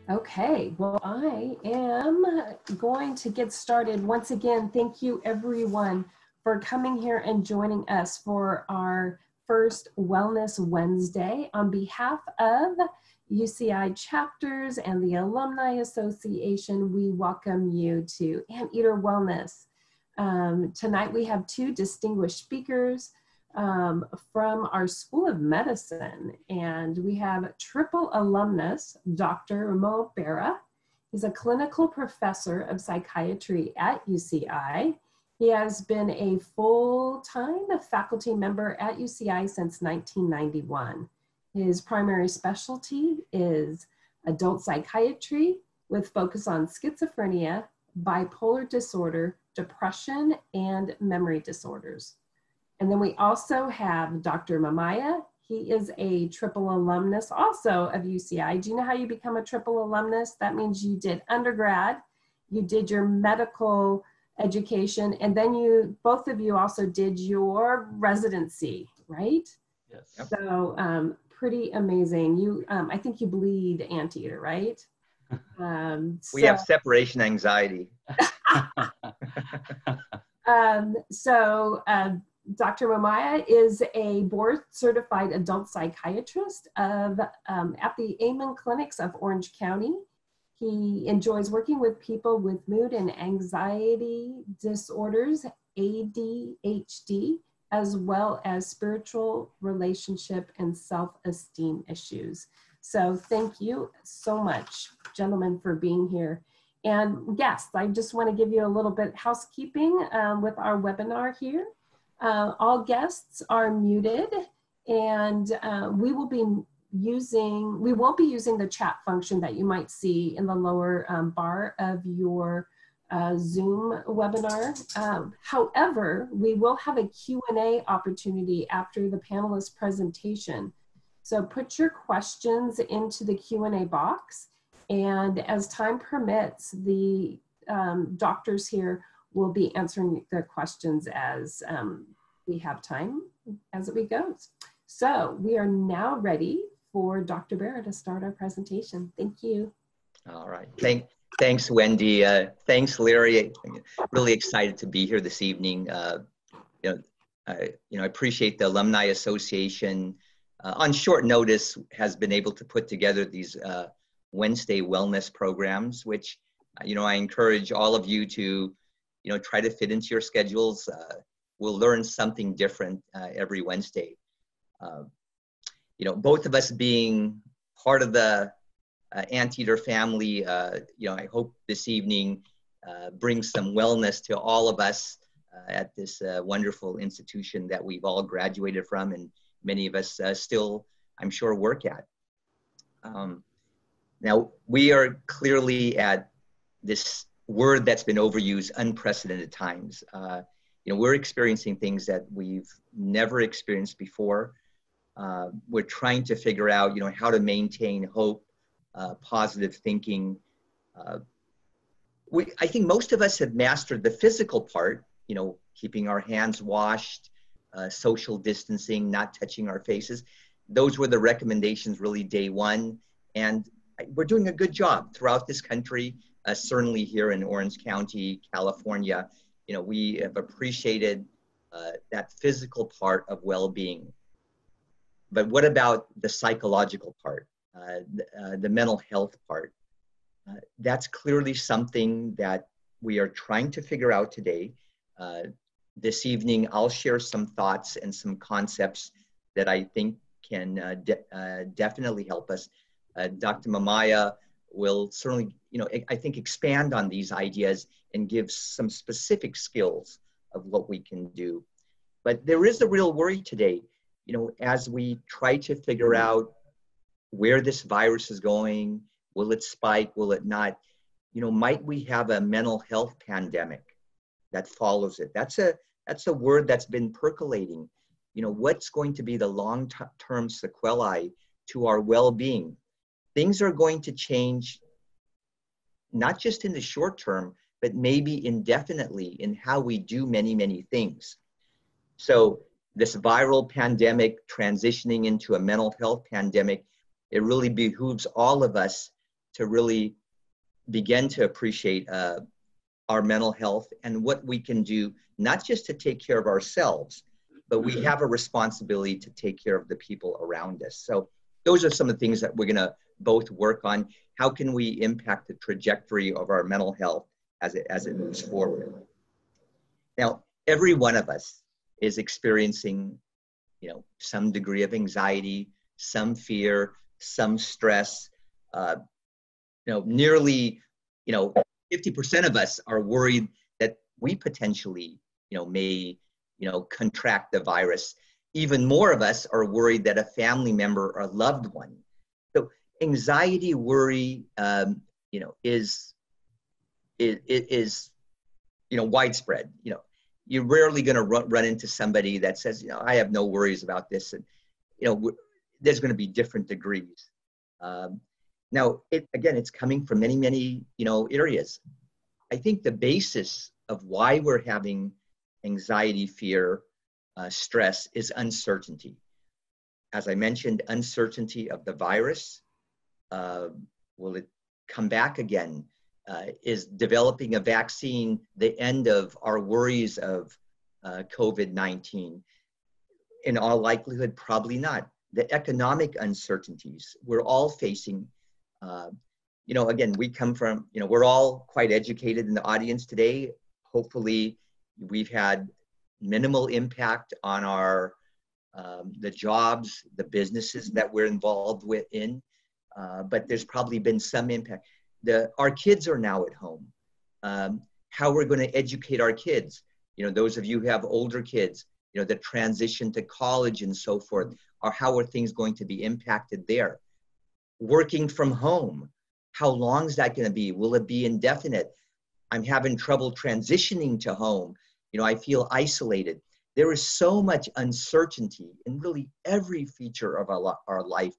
Okay, well, I am going to get started. Once again, thank you everyone for coming here and joining us for our first Wellness Wednesday. On behalf of UCI chapters and the Alumni Association, we welcome you to Anteater Wellness. Tonight we have two distinguished speakers from our School of Medicine, and we have triple alumnus, Dr. Rimal Bera. He's a clinical professor of psychiatry at UCI. He has been a full-time faculty member at UCI since 1991. His primary specialty is adult psychiatry with focus on schizophrenia, bipolar disorder, depression, and memory disorders. And then we also have Dr. Momaya. He is a triple alumnus also of UCI. Do you know how you become a triple alumnus? That means you did undergrad, you did your medical education, and then both of you also did your residency, right? Yes. So pretty amazing. I think you bleed Anteater, right? We have separation anxiety. Dr. Momaya is a board-certified adult psychiatrist at the Amen Clinics of Orange County. He enjoys working with people with mood and anxiety disorders, ADHD, as well as spiritual, relationship, and self-esteem issues. So thank you so much, gentlemen, for being here. And guests, I just want to give you a little bit housekeeping with our webinar here. All guests are muted, and we won't be using the chat function that you might see in the lower bar of your Zoom webinar. However, we will have a Q&A opportunity after the panelist presentation. So put your questions into the Q&A box, and as time permits, the doctors here will be answering the questions as we have time as we go. So we are now ready for Dr. Bera to start our presentation. Thank you. All right. Thanks, Wendy. Thanks, Larry. I'm really excited to be here this evening. I appreciate the Alumni Association on short notice has been able to put together these Wednesday wellness programs, which I encourage all of you to try to fit into your schedules. We'll learn something different every Wednesday. Both of us being part of the Anteater family, I hope this evening brings some wellness to all of us at this wonderful institution that we've all graduated from, and many of us still, I'm sure, work at. Now, we are clearly at this word that's been overused, unprecedented times. We're experiencing things that we've never experienced before. We're trying to figure out, how to maintain hope, positive thinking. I think most of us have mastered the physical part, keeping our hands washed, social distancing, not touching our faces. Those were the recommendations really day one. And we're doing a good job throughout this country, certainly here in Orange County, California. We have appreciated that physical part of well-being. But what about the psychological part, the mental health part? That's clearly something that we are trying to figure out today. This evening, I'll share some thoughts and some concepts that I think can definitely help us. Dr. Momaya will certainly, I think, expand on these ideas and give some specific skills of what we can do. But there is a real worry today, as we try to figure out where this virus is going. Will it spike? Will it not? Might we have a mental health pandemic that follows it? That's a word that's been percolating. What's going to be the long-term sequelae to our well-being? Things are going to change, not just in the short term, but maybe indefinitely in how we do many, many things. So this viral pandemic transitioning into a mental health pandemic, it really behooves all of us to really begin to appreciate our mental health and what we can do, not just to take care of ourselves, but we have a responsibility to take care of the people around us. So those are some of the things that we're going to both work on. How can we impact the trajectory of our mental health as it moves forward? Now, every one of us is experiencing, some degree of anxiety, some fear, some stress. Nearly, 50% of us are worried that we potentially, may, contract the virus. Even more of us are worried that a family member or loved one. So anxiety, worry, is widespread. You're rarely going to run into somebody that says, I have no worries about this. And, there's going to be different degrees. Now, it's coming from many, many, areas. I think the basis of why we're having anxiety, fear, stress is uncertainty. As I mentioned, uncertainty of the virus. Will it come back again? Is developing a vaccine the end of our worries of COVID-19? In all likelihood, probably not. The economic uncertainties we're all facing. Again, we come from, we're all quite educated in the audience today. Hopefully, we've had minimal impact on our the jobs, the businesses that we're involved in, but there's probably been some impact. Our kids are now at home. How we're going to educate our kids. Those of you who have older kids, the transition to college and so forth, or how are things going to be impacted there? Working from home, how long is that going to be? Will it be indefinite? I'm having trouble transitioning to home. I feel isolated. There is so much uncertainty in really every feature of our life.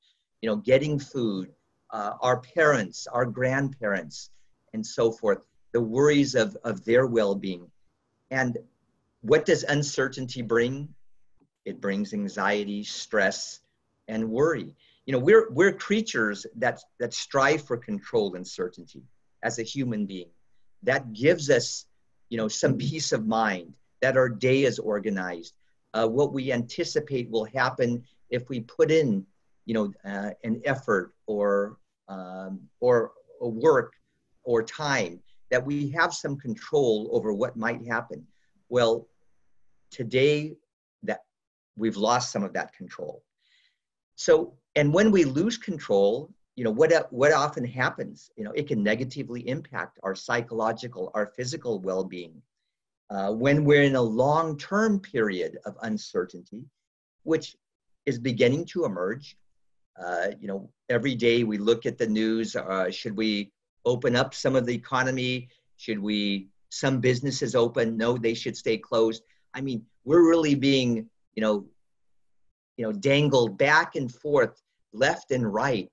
Getting food, our parents, our grandparents, and so forth, the worries of their well-being. And what does uncertainty bring? It brings anxiety, stress, and worry. We're creatures that strive for control and certainty as a human being. That gives us, some peace of mind, that our day is organized. What we anticipate will happen if we put in, an effort or a work or time, that we have some control over what might happen. Well, today that we've lost some of that control. So, and when we lose control, what often happens, it can negatively impact our psychological, our physical well-being. When we're in a long-term period of uncertainty, which is beginning to emerge, every day we look at the news. Should we open up some of the economy? Should some businesses open? No, they should stay closed. I mean, we're really being, dangled back and forth, left and right,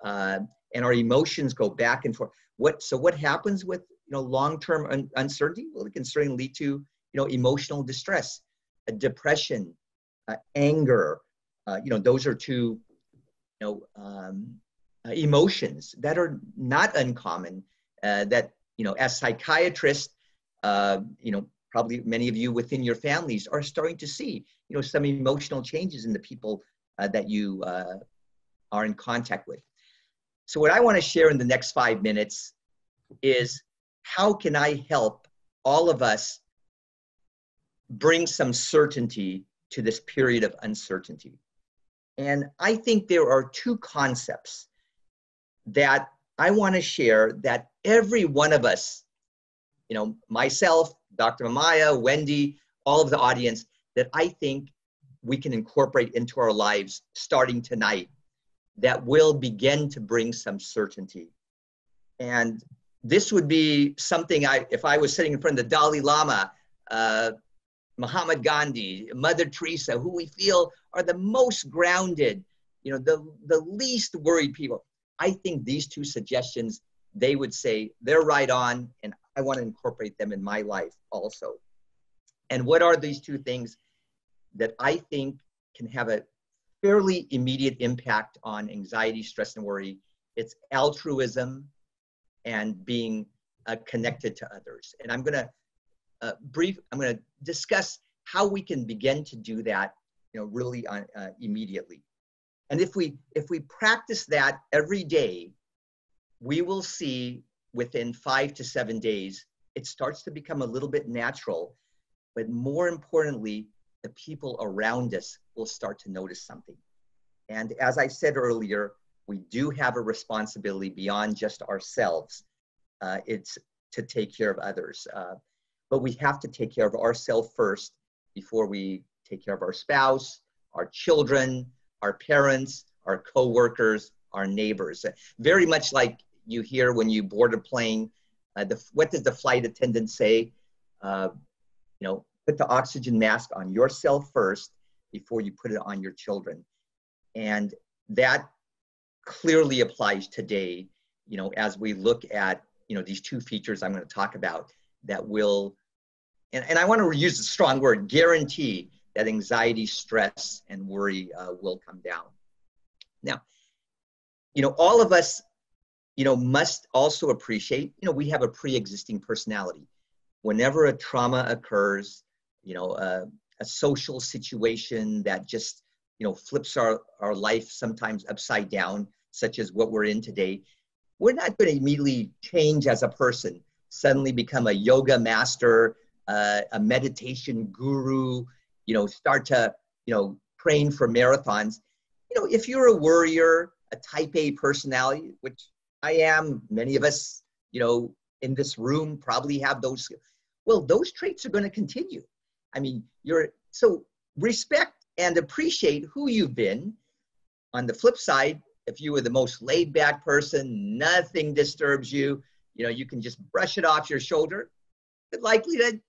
and our emotions go back and forth. So what happens with long-term uncertainty? Well, it can certainly lead to emotional distress, depression, anger. Those are two emotions that are not uncommon. That as psychiatrists, probably many of you within your families are starting to see some emotional changes in the people that you are in contact with. So what I want to share in the next 5 minutes is, how can I help all of us bring some certainty to this period of uncertainty? And I think there are two concepts that I want to share that every one of us, myself, Dr. Momaya, Wendy, all of the audience, that I think we can incorporate into our lives starting tonight, that will begin to bring some certainty. And this would be something if I was sitting in front of the Dalai Lama, Mahatma Gandhi, Mother Teresa, who we feel are the most grounded, the least worried people. I think these two suggestions, they would say they're right on, and I want to incorporate them in my life also. And what are these two things that I think can have a fairly immediate impact on anxiety, stress, and worry? it's altruism, and being connected to others. And I'm going to discuss how we can begin to do that, really immediately. And if we practice that every day, we will see within 5 to 7 days, it starts to become a little bit natural. But more importantly, the people around us will start to notice something. And as I said earlier, we do have a responsibility beyond just ourselves. It's to take care of others. But we have to take care of ourselves first before we take care of our spouse, our children, our parents, our coworkers, our neighbors. Very much like you hear when you board a plane, what does the flight attendant say? Put the oxygen mask on yourself first before you put it on your children. And that clearly applies today, as we look at, these two features I'm going to talk about that will, and I want to use a strong word, guarantee that anxiety, stress, and worry will come down. Now, all of us, must also appreciate, we have a pre-existing personality. Whenever a trauma occurs, a social situation that just, flips our life sometimes upside down, such as what we're in today, we're not going to immediately change as a person, suddenly become a yoga master, a meditation guru, start to, train for marathons. If you're a worrier, a type A personality, which I am, many of us, in this room probably have those, well, those traits are going to continue. I mean, so respect and appreciate who you've been. On the flip side, if you were the most laid back person, nothing disturbs you, you can just brush it off your shoulder, the likelihood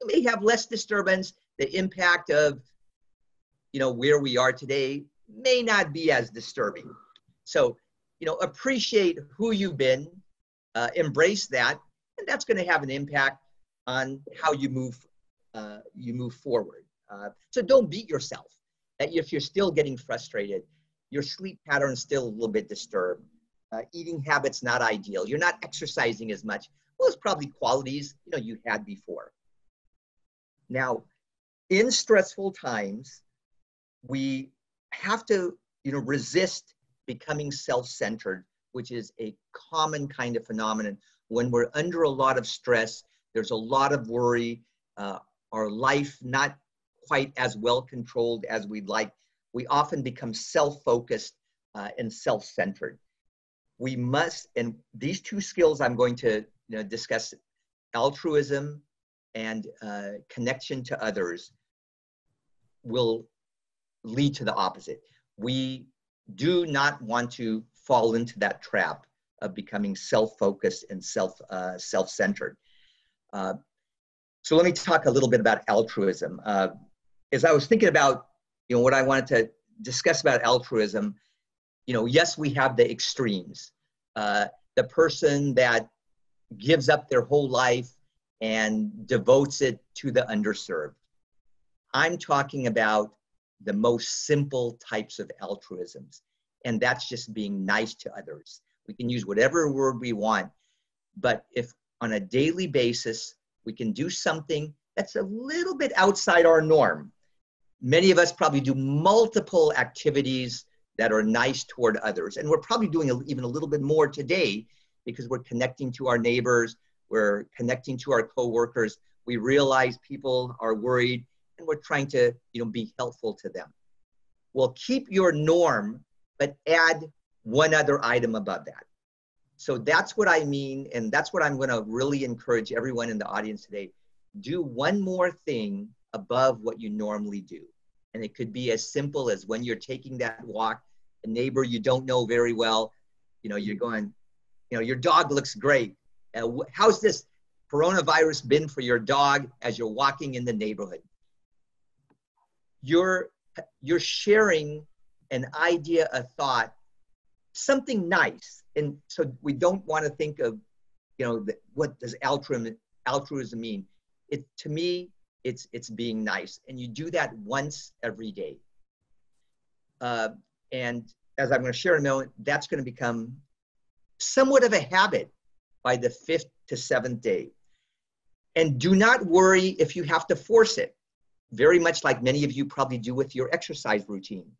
you may have less disturbance. The impact of, where we are today may not be as disturbing. So, appreciate who you've been, embrace that, and that's going to have an impact on how you move forward. So don't beat yourself. If you're still getting frustrated, your sleep pattern is still a little bit disturbed, eating habits not ideal, you're not exercising as much, well, it's probably qualities you had before. Now, in stressful times, we have to resist becoming self-centered, which is a common kind of phenomenon. When we're under a lot of stress, there's a lot of worry, our life not quite as well controlled as we'd like, we often become self-focused and self-centered. We must, and these two skills I'm going to discuss, altruism and connection to others, will lead to the opposite. We do not want to fall into that trap of becoming self-focused and self-centered. So let me talk a little bit about altruism. As I was thinking about what I wanted to discuss about altruism, yes, we have the extremes. The person that gives up their whole life and devotes it to the underserved. I'm talking about the most simple types of altruisms, and that's just being nice to others. We can use whatever word we want, but if on a daily basis, we can do something that's a little bit outside our norm. Many of us probably do multiple activities that are nice toward others, and we're probably doing even a little bit more today because we're connecting to our neighbors, we're connecting to our coworkers, we realize people are worried, and we're trying to be helpful to them. Well, keep your norm, but add one other item above that. So that's what I mean, and that's what I'm going to really encourage everyone in the audience today. Do one more thing above what you normally do. And it could be as simple as when you're taking that walk, a neighbor you don't know very well, you're going, your dog looks great. How's this coronavirus been for your dog as you're walking in the neighborhood? You're sharing an idea, a thought, something nice. And so we don't want to think of, what does altruism mean? To me, it's being nice. And you do that once every day. And as I'm going to share in a moment, that's going to become somewhat of a habit by the 5th to 7th day. And do not worry if you have to force it, very much like many of you probably do with your exercise routine.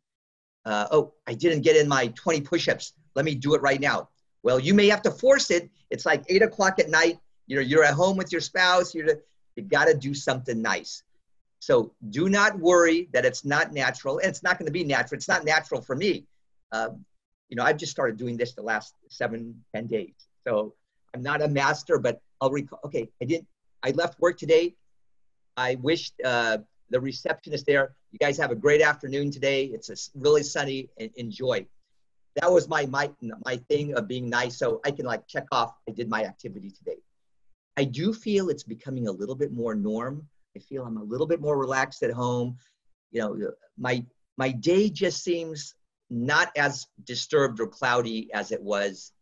Oh, I didn't get in my 20 push-ups. Let me do it right now. Well, you may have to force it. It's like 8 o'clock at night. You're at home with your spouse. You got to do something nice. So do not worry that it's not natural. And it's not going to be natural. It's not natural for me. I've just started doing this the last 7-10 days. So I'm not a master, but I'll recall, okay, I left work today. I wish the receptionist there, you guys have a great afternoon today. It's really sunny, and enjoy. That was my thing of being nice. So I can like check off, I did my activity today. I do feel it's becoming a little bit more norm. I feel I'm a little bit more relaxed at home. My day just seems not as disturbed or cloudy as it was,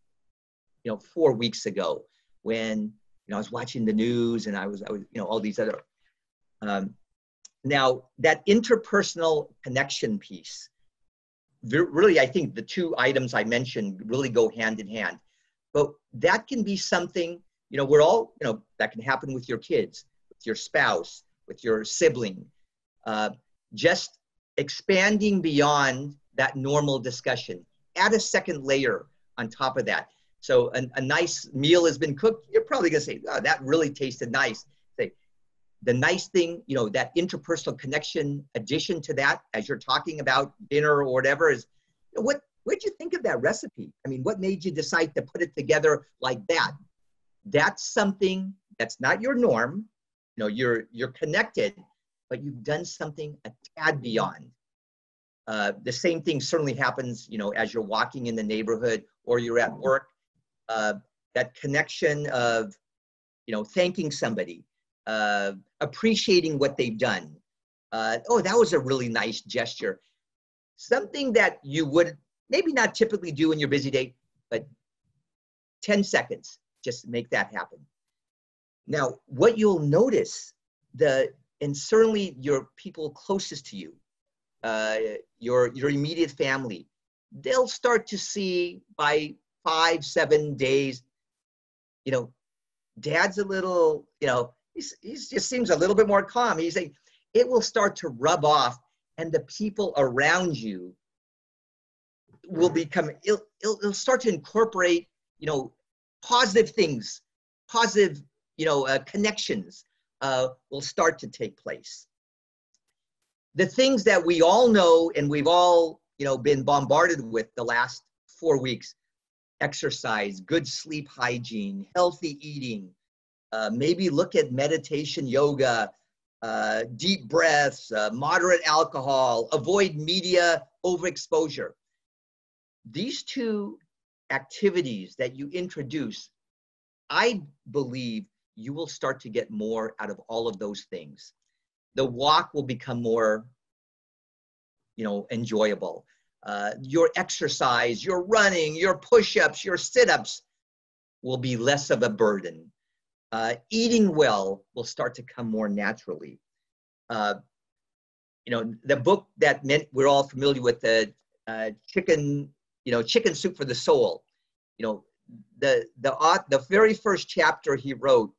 4 weeks ago when, I was watching the news and I was all these other, now that interpersonal connection piece, really, I think the two items I mentioned really go hand in hand, but that can be something, we're all, that can happen with your kids, with your spouse, with your sibling, just expanding beyond that normal discussion. Add a second layer on top of that. So a nice meal has been cooked. You're probably gonna say, oh, that really tasted nice. Say, the nice thing, that interpersonal connection addition to that, as you're talking about dinner or whatever, is what'd you think of that recipe? I mean, what made you decide to put it together like that? That's something that's not your norm. You're connected, but you've done something a tad beyond. The same thing certainly happens, as you're walking in the neighborhood or you're at work. That connection of, thanking somebody, appreciating what they've done. Oh, that was a really nice gesture. Something that you would maybe not typically do in your busy day, but 10 seconds, just make that happen. Now, what you'll notice, and certainly your people closest to you, your immediate family, they'll start to see by 5-7 days, dad's a little, he just seems a little bit more calm. He's saying it will start to rub off, and the people around you will become, it'll start to incorporate, positive things, positive, connections will start to take place. The things that we all know and we've all, been bombarded with the last 4 weeks: exercise, good sleep hygiene, healthy eating, maybe look at meditation, yoga, deep breaths, moderate alcohol, avoid media overexposure. These two activities that you introduce, I believe you will start to get more out of all of those things. The walk will become more, enjoyable. Your exercise, your running, your push-ups, your sit-ups will be less of a burden. Eating well will start to come more naturally. The book that we're all familiar with, the chicken soup for the soul. The very first chapter he wrote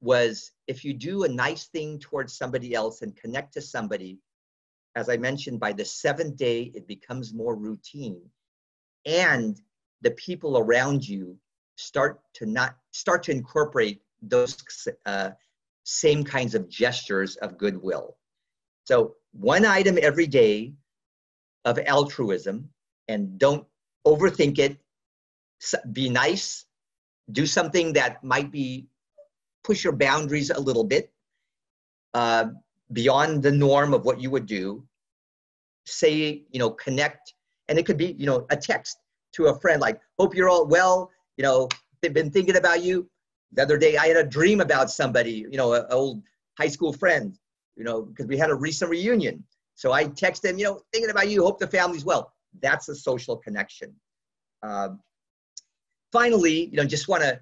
was, if you do a nice thing towards somebody else and connect to somebody, as I mentioned, by the 7th day, it becomes more routine. And the people around you start to incorporate those same kinds of gestures of goodwill. So one item every day of altruism, and don't overthink it. Be nice, do something that might be, push your boundaries a little bit, beyond the norm of what you would do. Say, connect, and it could be, a text to a friend like, hope you're all well, they've been thinking about you. The other day I had a dream about somebody, an old high school friend, because we had a recent reunion. So I text them, thinking about you, hope the family's well. That's a social connection. Finally, just want to,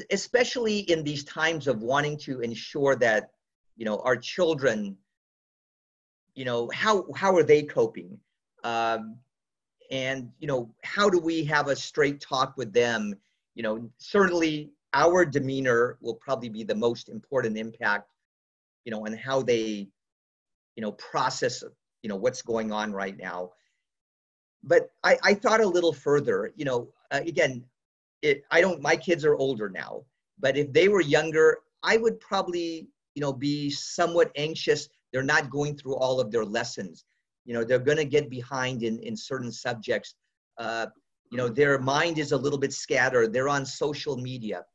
especially in these times of wanting to ensure that, our children, how are they coping? And, how do we have a straight talk with them? Certainly our demeanor will probably be the most important impact, on how they, process, what's going on right now. But I thought a little further, again, my kids are older now, but if they were younger, I would probably, be somewhat anxious. They're not going through all of their lessons. They're going to get behind in certain subjects. Their mind is a little bit scattered. They're on social media.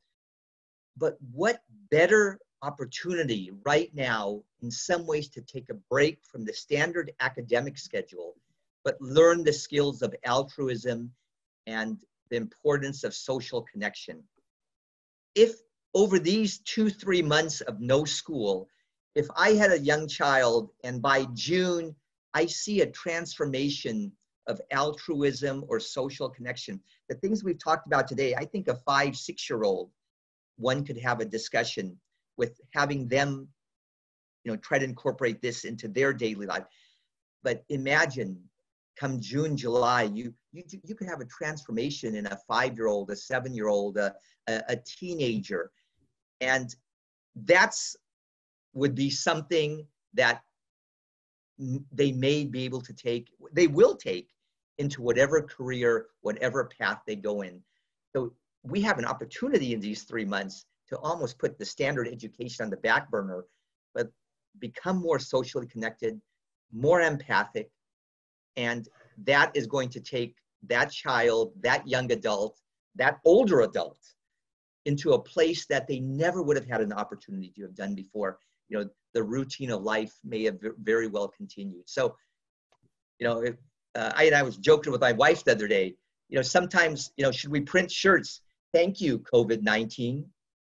But what better opportunity right now, in some ways, to take a break from the standard academic schedule, but learn the skills of altruism and the importance of social connection. If over these 2-3 months of no school, if I had a young child and by June, I see a transformation of altruism or social connection, the things we've talked about today, I think a 5-6-year-old, one could have a discussion with having them, try to incorporate this into their daily life. But imagine, come June, July, you could have a transformation in a 5-year-old, a 7-year-old, a teenager. And that's would be something that they may be able to take, they will take into whatever career, whatever path they go in. So we have an opportunity in these 3 months to almost put the standard education on the back burner, but become more socially connected, more empathic, and that is going to take that child, that young adult, that older adult into a place that they never would have had an opportunity to have done before. The routine of life may have very well continued. So, I was joking with my wife the other day, sometimes, should we print shirts? Thank you, COVID-19,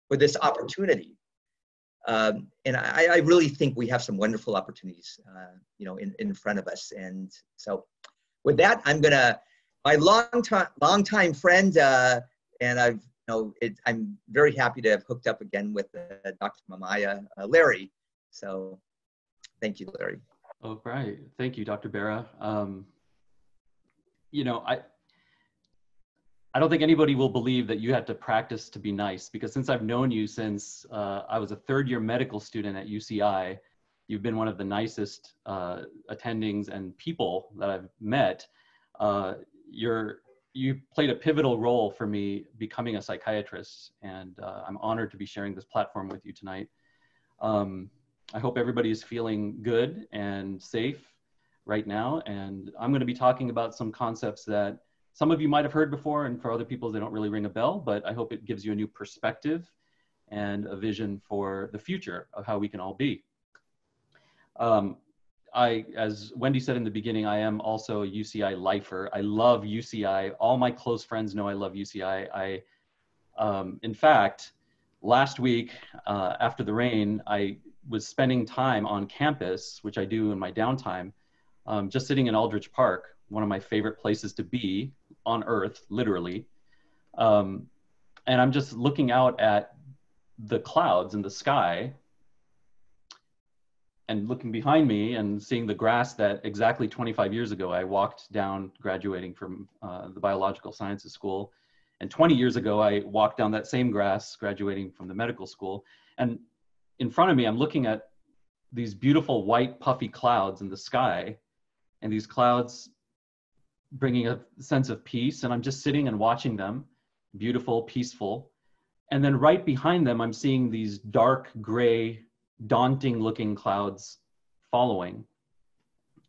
for this opportunity. And I really think we have some wonderful opportunities, in front of us. And so with that, my long-time friend, and I'm very happy to have hooked up again with Dr. Momaya, Larry. So thank you, Larry. Oh, right. Thank you, Dr. Bera. I don't think anybody will believe that you had to practice to be nice, because since I've known you since I was a third-year medical student at UCI, you've been one of the nicest attendings and people that I've met. You played a pivotal role for me becoming a psychiatrist, and I'm honored to be sharing this platform with you tonight. I hope everybody is feeling good and safe right now, and I'm going to be talking about some concepts that some of you might have heard before, and for other people, they don't really ring a bell, but I hope it gives you a new perspective and a vision for the future of how we can all be. As Wendy said in the beginning, I am also a UCI lifer. I love UCI. All my close friends know I love UCI. In fact, last week after the rain, I was spending time on campus, which I do in my downtime, just sitting in Aldrich Park, one of my favorite places to be on earth, literally. And I'm just looking out at the clouds in the sky and looking behind me and seeing the grass that exactly 25 years ago I walked down graduating from the biological sciences school. And 20 years ago, I walked down that same grass graduating from the medical school. And in front of me, I'm looking at these beautiful white puffy clouds in the sky, and these clouds bringing a sense of peace. And I'm just sitting and watching them, beautiful, peaceful. And then right behind them, I'm seeing these dark gray, daunting looking clouds following.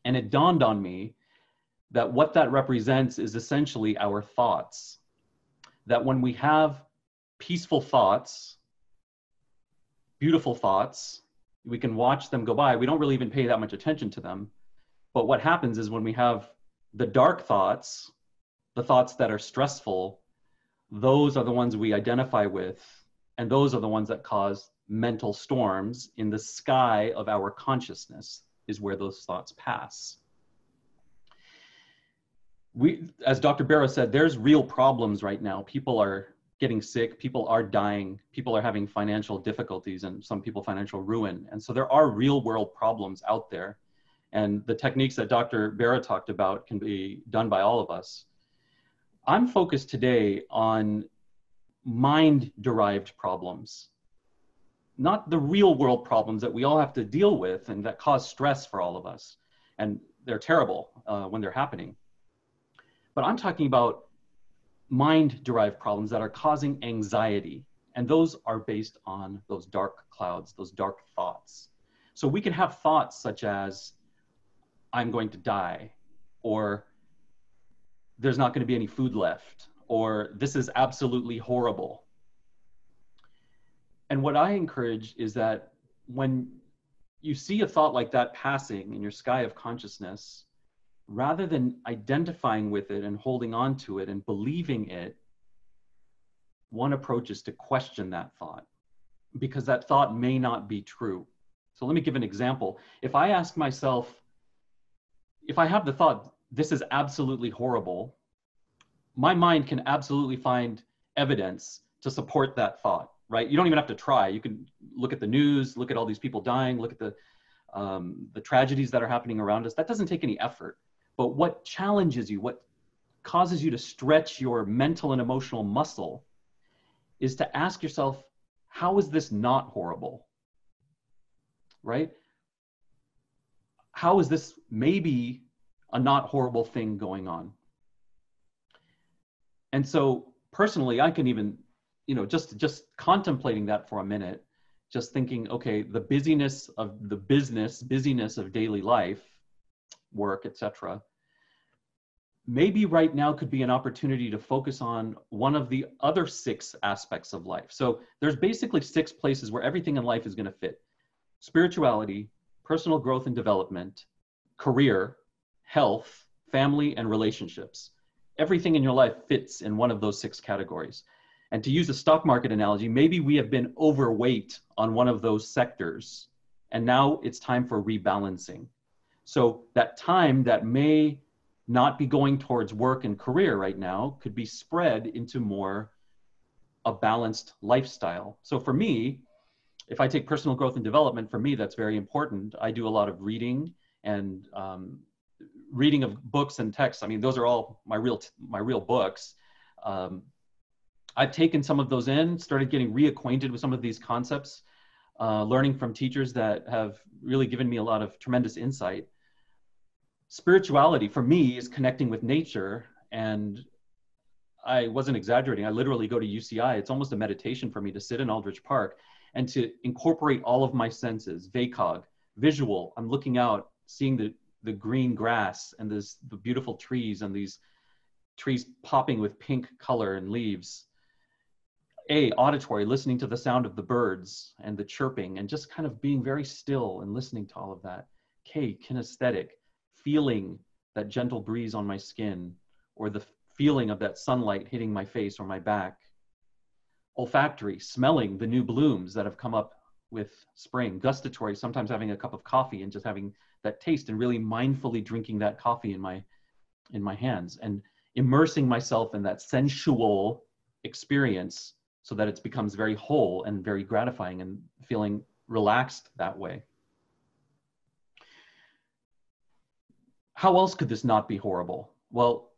And it dawned on me that what that represents is essentially our thoughts. That when we have peaceful thoughts, beautiful thoughts, we can watch them go by. We don't really even pay that much attention to them. But what happens is when we have the dark thoughts, the thoughts that are stressful, those are the ones we identify with, and those are the ones that cause mental storms in the sky of our consciousness, is where those thoughts pass. As Dr. Bera said, there's real problems right now. People are getting sick, people are dying, people are having financial difficulties, and some people financial ruin. And so there are real world problems out there. And the techniques that Dr. Bera talked about can be done by all of us. I'm focused today on mind-derived problems, not the real world problems that we all have to deal with and that cause stress for all of us. And they're terrible when they're happening. But I'm talking about mind-derived problems that are causing anxiety. And those are based on those dark clouds, those dark thoughts. So we can have thoughts such as, I'm going to die, or there's not going to be any food left, or this is absolutely horrible. And what I encourage is that when you see a thought like that passing in your sky of consciousness, rather than identifying with it and holding on to it and believing it, one approach is to question that thought, because that thought may not be true. So let me give an example. If I ask myself, if I have the thought, this is absolutely horrible, my mind can absolutely find evidence to support that thought, right? You don't even have to try. You can look at the news, look at all these people dying, look at the tragedies that are happening around us. That doesn't take any effort. But what challenges you, what causes you to stretch your mental and emotional muscle is to ask yourself, how is this not horrible, right? How is this maybe a not horrible thing going on? And so personally, I can even, just contemplating that for a minute, just thinking, okay, the busyness of the busyness of daily life, work, etc. Maybe right now could be an opportunity to focus on one of the other 6 aspects of life. So there's basically 6 places where everything in life is going to fit: spirituality, personal growth and development, career, health, family, and relationships. Everything in your life fits in one of those 6 categories. And to use a stock market analogy, maybe we have been overweight on one of those sectors, and now it's time for rebalancing. So that time that may not be going towards work and career right now could be spread into more a balanced lifestyle. So for me, if I take personal growth and development, for me, that's very important. I do a lot of reading and reading of books and texts. I mean, those are all my real books. I've taken some of those in, started getting reacquainted with some of these concepts, learning from teachers that have really given me a lot of tremendous insight. Spirituality for me is connecting with nature, and I wasn't exaggerating. I literally go to UCI. It's almost a meditation for me to sit in Aldrich Park and to incorporate all of my senses, VACOG, visual. I'm looking out, seeing the green grass and the beautiful trees and these trees popping with pink color and leaves. Auditory, listening to the sound of the birds and the chirping and just kind of being very still and listening to all of that. Kinesthetic, feeling that gentle breeze on my skin or the feeling of that sunlight hitting my face or my back. Olfactory, smelling the new blooms that have come up with spring. Gustatory, sometimes having a cup of coffee and just having that taste and really mindfully drinking that coffee in my hands and immersing myself in that sensual experience so that it becomes very whole and very gratifying and feeling relaxed that way. How else could this not be horrible? Well,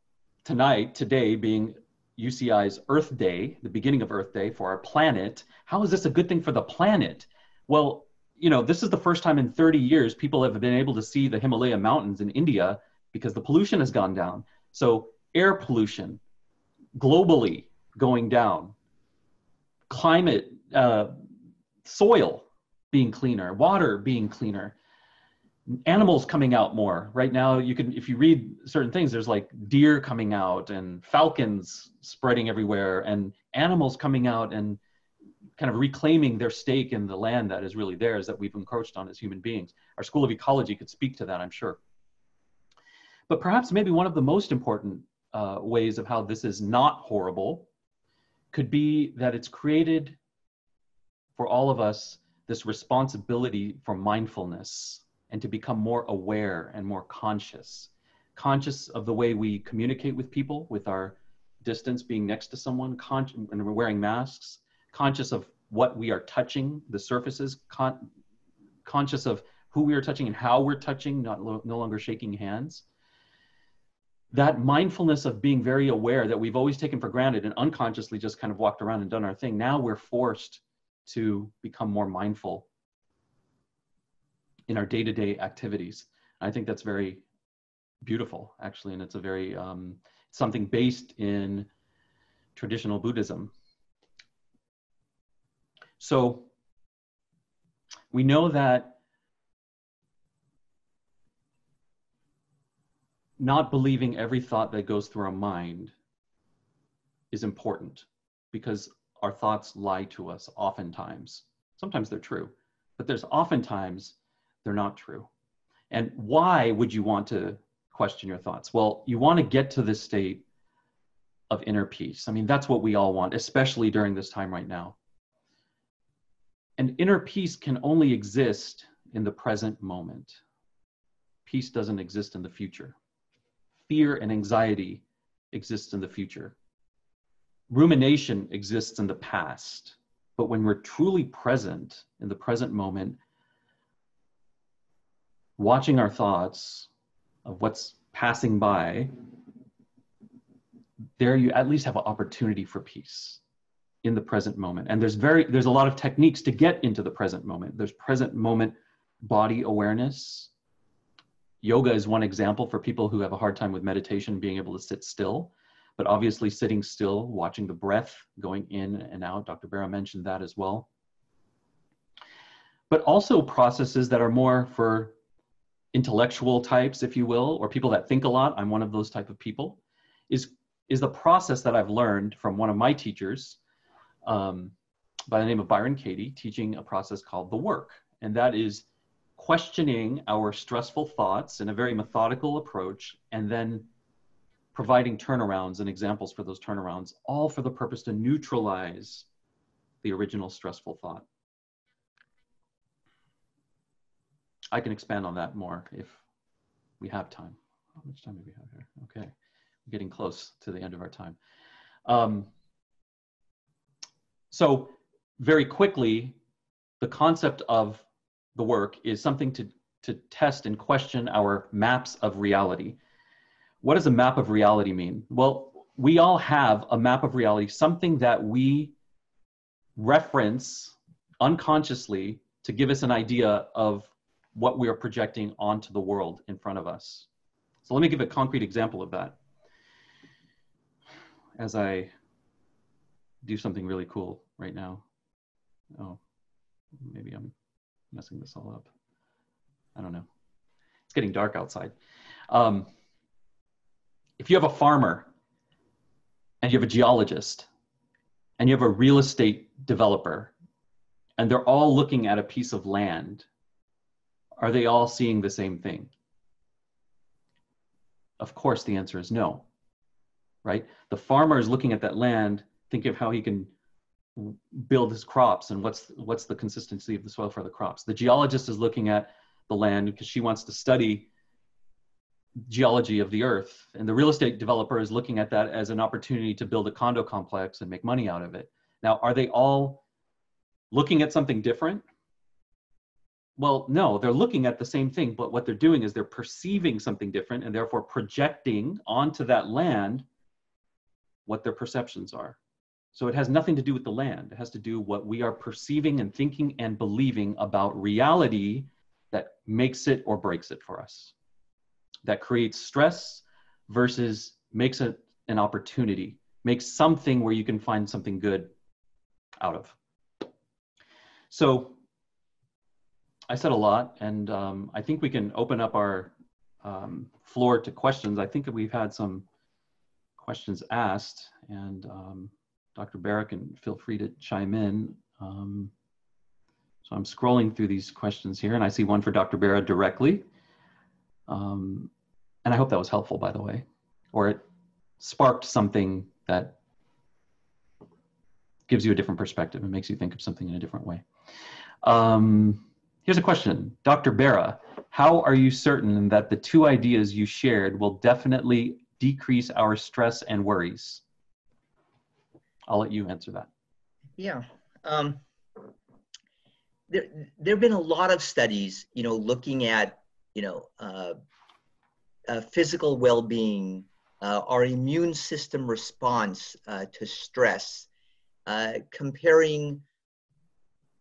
today being UCI's Earth Day, the beginning of Earth Day for our planet, how is this a good thing for the planet? Well, this is the first time in 30 years people have been able to see the Himalaya mountains in India because the pollution has gone down. So air pollution globally going down, climate, soil being cleaner, water being cleaner, animals coming out more. Right now, if you read certain things, there's like deer coming out and falcons spreading everywhere and animals coming out and kind of reclaiming their stake in the land that is really theirs that we've encroached on as human beings. Our School of Ecology could speak to that, I'm sure. But perhaps maybe one of the most important ways of how this is not horrible could be that it's created for all of us this responsibility for mindfulness and to become more aware and more conscious of the way we communicate with people, with our distance, being next to someone, and we're wearing masks, conscious of what we are touching, the surfaces, conscious of who we are touching and how we're touching, no longer shaking hands. That mindfulness of being very aware that we've always taken for granted and unconsciously just kind of walked around and done our thing. Now we're forced to become more mindful in our day-to-day activities. I think that's very beautiful, actually, and it's a very, something based in traditional Buddhism. So we know that not believing every thought that goes through our mind is important, because our thoughts lie to us oftentimes. Sometimes they're true, but there's oftentimes they're not true. And why would you want to question your thoughts? Well, you want to get to this state of inner peace. I mean, that's what we all want, especially during this time right now. And inner peace can only exist in the present moment. Peace doesn't exist in the future. Fear and anxiety exist in the future. Rumination exists in the past. But when we're truly present in the present moment, watching our thoughts of what's passing by, there you at least have an opportunity for peace in the present moment. And there's a lot of techniques to get into the present moment. There's present moment body awareness. Yoga is one example for people who have a hard time with meditation, being able to sit still. But obviously sitting still, watching the breath going in and out. Dr. Bera mentioned that as well. But also processes that are more for intellectual types, if you will, or people that think a lot. I'm one of those type of people. Is the process that I've learned from one of my teachers by the name of Byron Katie, teaching a process called the work. And that is questioning our stressful thoughts in a very methodical approach, and then providing turnarounds and examples for those turnarounds, all for the purpose to neutralize the original stressful thought. I can expand on that more if we have time. How much time do we have here? Okay, we're getting close to the end of our time. So very quickly, the concept of the work is something to test and question our maps of reality. What does a map of reality mean? Well, we all have a map of reality, something that we reference unconsciously to give us an idea of what we are projecting onto the world in front of us. So let me give a concrete example of that as I do something really cool right now. Oh, maybe I'm messing this all up. I don't know. It's getting dark outside. If you have a farmer and you have a geologist and you have a real estate developer and they're all looking at a piece of land, are they all seeing the same thing? Of course, the answer is no, right? The farmer is looking at that land, thinking of how he can build his crops and what's the consistency of the soil for the crops. The geologist is looking at the land because she wants to study geology of the earth, and the real estate developer is looking at that as an opportunity to build a condo complex and make money out of it. Now, are they all looking at something different? Well, no, they're looking at the same thing, but what they're doing is they're perceiving something different and therefore projecting onto that land what their perceptions are. So it has nothing to do with the land. It has to do what we are perceiving and thinking and believing about reality that makes it or breaks it for us. That creates stress versus makes it an opportunity, makes something where you can find something good out of. So I said a lot, and I think we can open up our floor to questions. I think that we've had some questions asked, and Dr. Bera can feel free to chime in. So I'm scrolling through these questions here, and I see one for Dr. Bera directly. And I hope that was helpful, by the way, or it sparked something that gives you a different perspective and makes you think of something in a different way. Here's a question. Dr. Bera, how are you certain that the two ideas you shared will definitely decrease our stress and worries? I'll let you answer that. Yeah. there have been a lot of studies, looking at, physical well-being, our immune system response to stress, comparing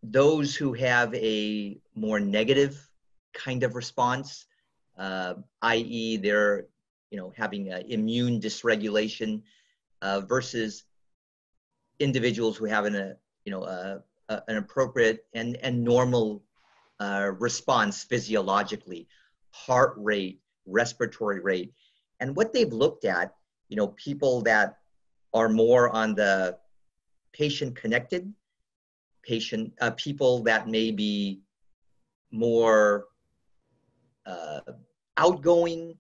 those who have a more negative kind of response, i.e. they're, having immune dysregulation, versus individuals who have an appropriate and normal response physiologically, heart rate, respiratory rate. And what they've looked at, people that are more on the patient connected, people that may be more outgoing,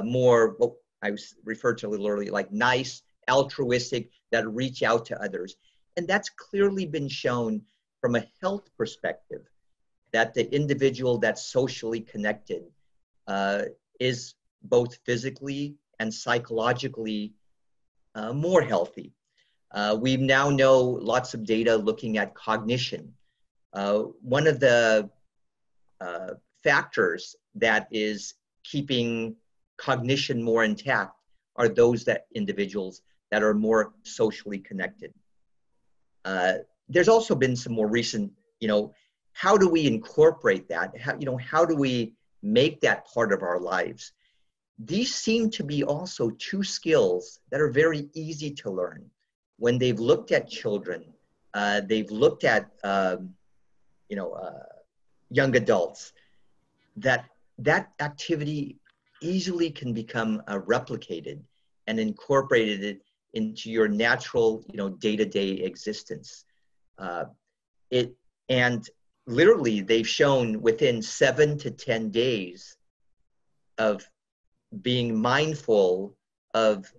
more what I was referred to a little earlier, like nice, altruistic, that reach out to others. And that's clearly been shown from a health perspective, that the individual that's socially connected is both physically and psychologically more healthy. We now know lots of data looking at cognition. One of the factors that is keeping cognition more intact are those individuals that are more socially connected. There's also been some more recent, how do we incorporate that? How do we make that part of our lives? These seem to be also two skills that are very easy to learn. When they've looked at children, they've looked at, young adults, that activity easily can become replicated and incorporated into your natural, day-to-day existence. And literally, they've shown within 7 to 10 days of being mindful of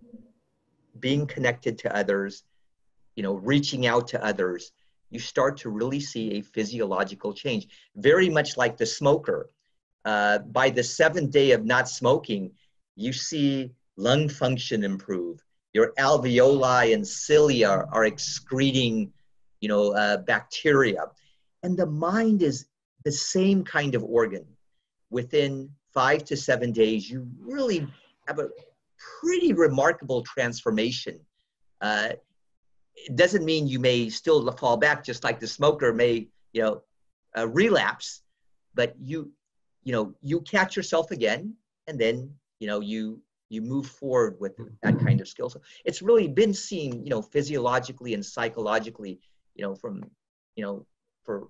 being connected to others, reaching out to others, you start to really see a physiological change. Very much like the smoker. By the 7th day of not smoking, you see lung function improve. Your alveoli and cilia are excreting, bacteria. And the mind is the same kind of organ. Within 5 to 7 days, you really have a pretty remarkable transformation. It doesn't mean you may still fall back, just like the smoker may, relapse, but you catch yourself again, and then, you move forward with that kind of skill. So it's really been seen, physiologically and psychologically, from, for,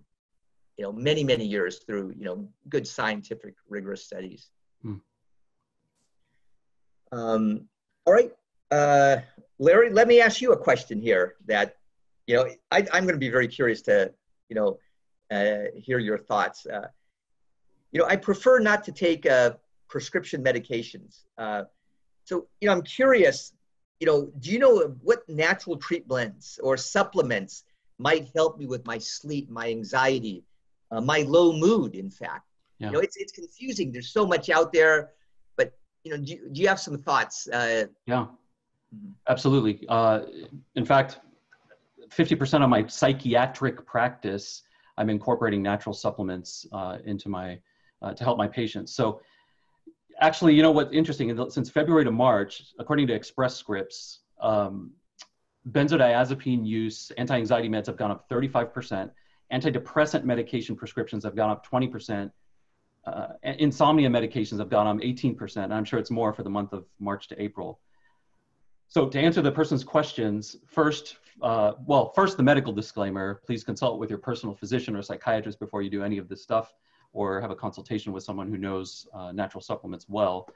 many, many years through, good scientific, rigorous studies. All right, Larry, let me ask you a question here that, I'm going to be very curious to, hear your thoughts. I prefer not to take prescription medications. So, I'm curious, do you know what natural treatments or supplements might help me with my sleep, my anxiety, my low mood, in fact? Yeah. It's confusing. There's so much out there, but, do you have some thoughts? Yeah, absolutely. In fact, 50% of my psychiatric practice, I'm incorporating natural supplements into my, to help my patients. So actually, what's interesting, since February to March, according to Express Scripts, benzodiazepine use, anti-anxiety meds have gone up 35%. Antidepressant medication prescriptions have gone up 20%. Insomnia medications have gone up 18%. And I'm sure it's more for the month of March to April. So to answer the person's questions, first, the medical disclaimer, please consult with your personal physician or psychiatrist before you do any of this stuff, or have a consultation with someone who knows natural supplements well,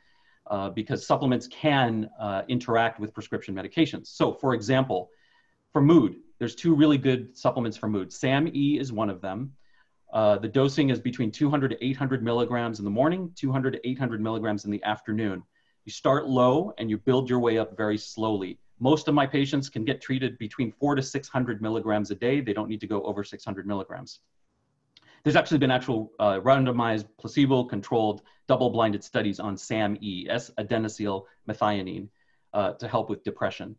because supplements can interact with prescription medications. So for example, for mood, there's 2 really good supplements for mood. SAM-E is one of them. The dosing is between 200 to 800 milligrams in the morning, 200 to 800 milligrams in the afternoon. You start low and you build your way up very slowly. Most of my patients can get treated between 400 to 600 milligrams a day. They don't need to go over 600 milligrams. There's actually been actual randomized, placebo-controlled, double-blinded studies on SAM-E, S-adenosyl methionine, to help with depression.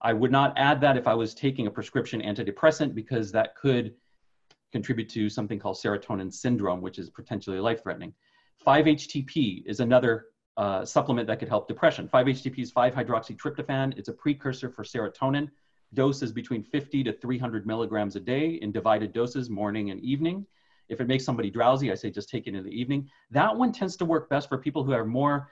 I would not add that if I was taking a prescription antidepressant, because that could contribute to something called serotonin syndrome, which is potentially life-threatening. 5-HTP is another supplement that could help depression. 5-HTP is 5-hydroxytryptophan. It's a precursor for serotonin. Dose is between 50 to 300 milligrams a day in divided doses, morning and evening. If it makes somebody drowsy, I say just take it in the evening. That one tends to work best for people who are more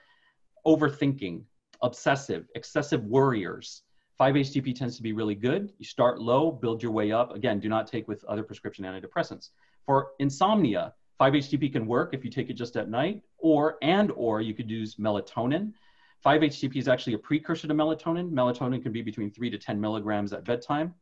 overthinking, obsessive, excessive worriers. 5-HTP tends to be really good. You start low, build your way up. Again, do not take with other prescription antidepressants. For insomnia, 5-HTP can work if you take it just at night, or you could use melatonin. 5-HTP is actually a precursor to melatonin. Melatonin can be between 3 to 10 milligrams at bedtime.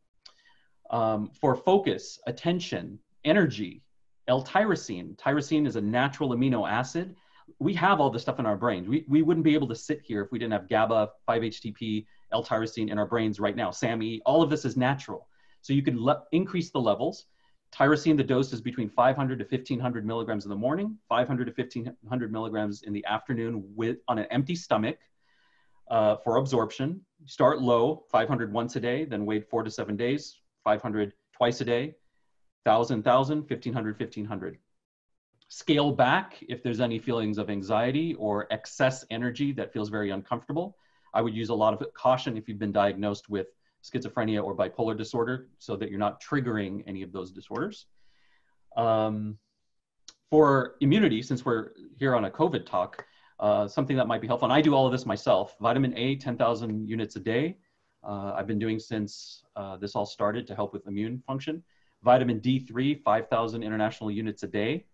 For focus, attention, energy, L-tyrosine. Tyrosine is a natural amino acid. We have all this stuff in our brains. We wouldn't be able to sit here if we didn't have GABA, 5-HTP, L-tyrosine in our brains right now. SAMe, all of this is natural. So you can increase the levels. Tyrosine, the dose is between 500 to 1500 milligrams in the morning, 500 to 1500 milligrams in the afternoon on an empty stomach for absorption. Start low, 500 once a day, then wait 4 to 7 days, 500 twice a day, 1000, 1500, 1500. Scale back if there's any feelings of anxiety or excess energy that feels very uncomfortable. I would use a lot of caution if you've been diagnosed with schizophrenia or bipolar disorder so that you're not triggering any of those disorders. For immunity, since we're here on a COVID talk, something that might be helpful, and I do all of this myself, vitamin A, 10,000 units a day. I've been doing since this all started to help with immune function. Vitamin D3, 5,000 international units a day.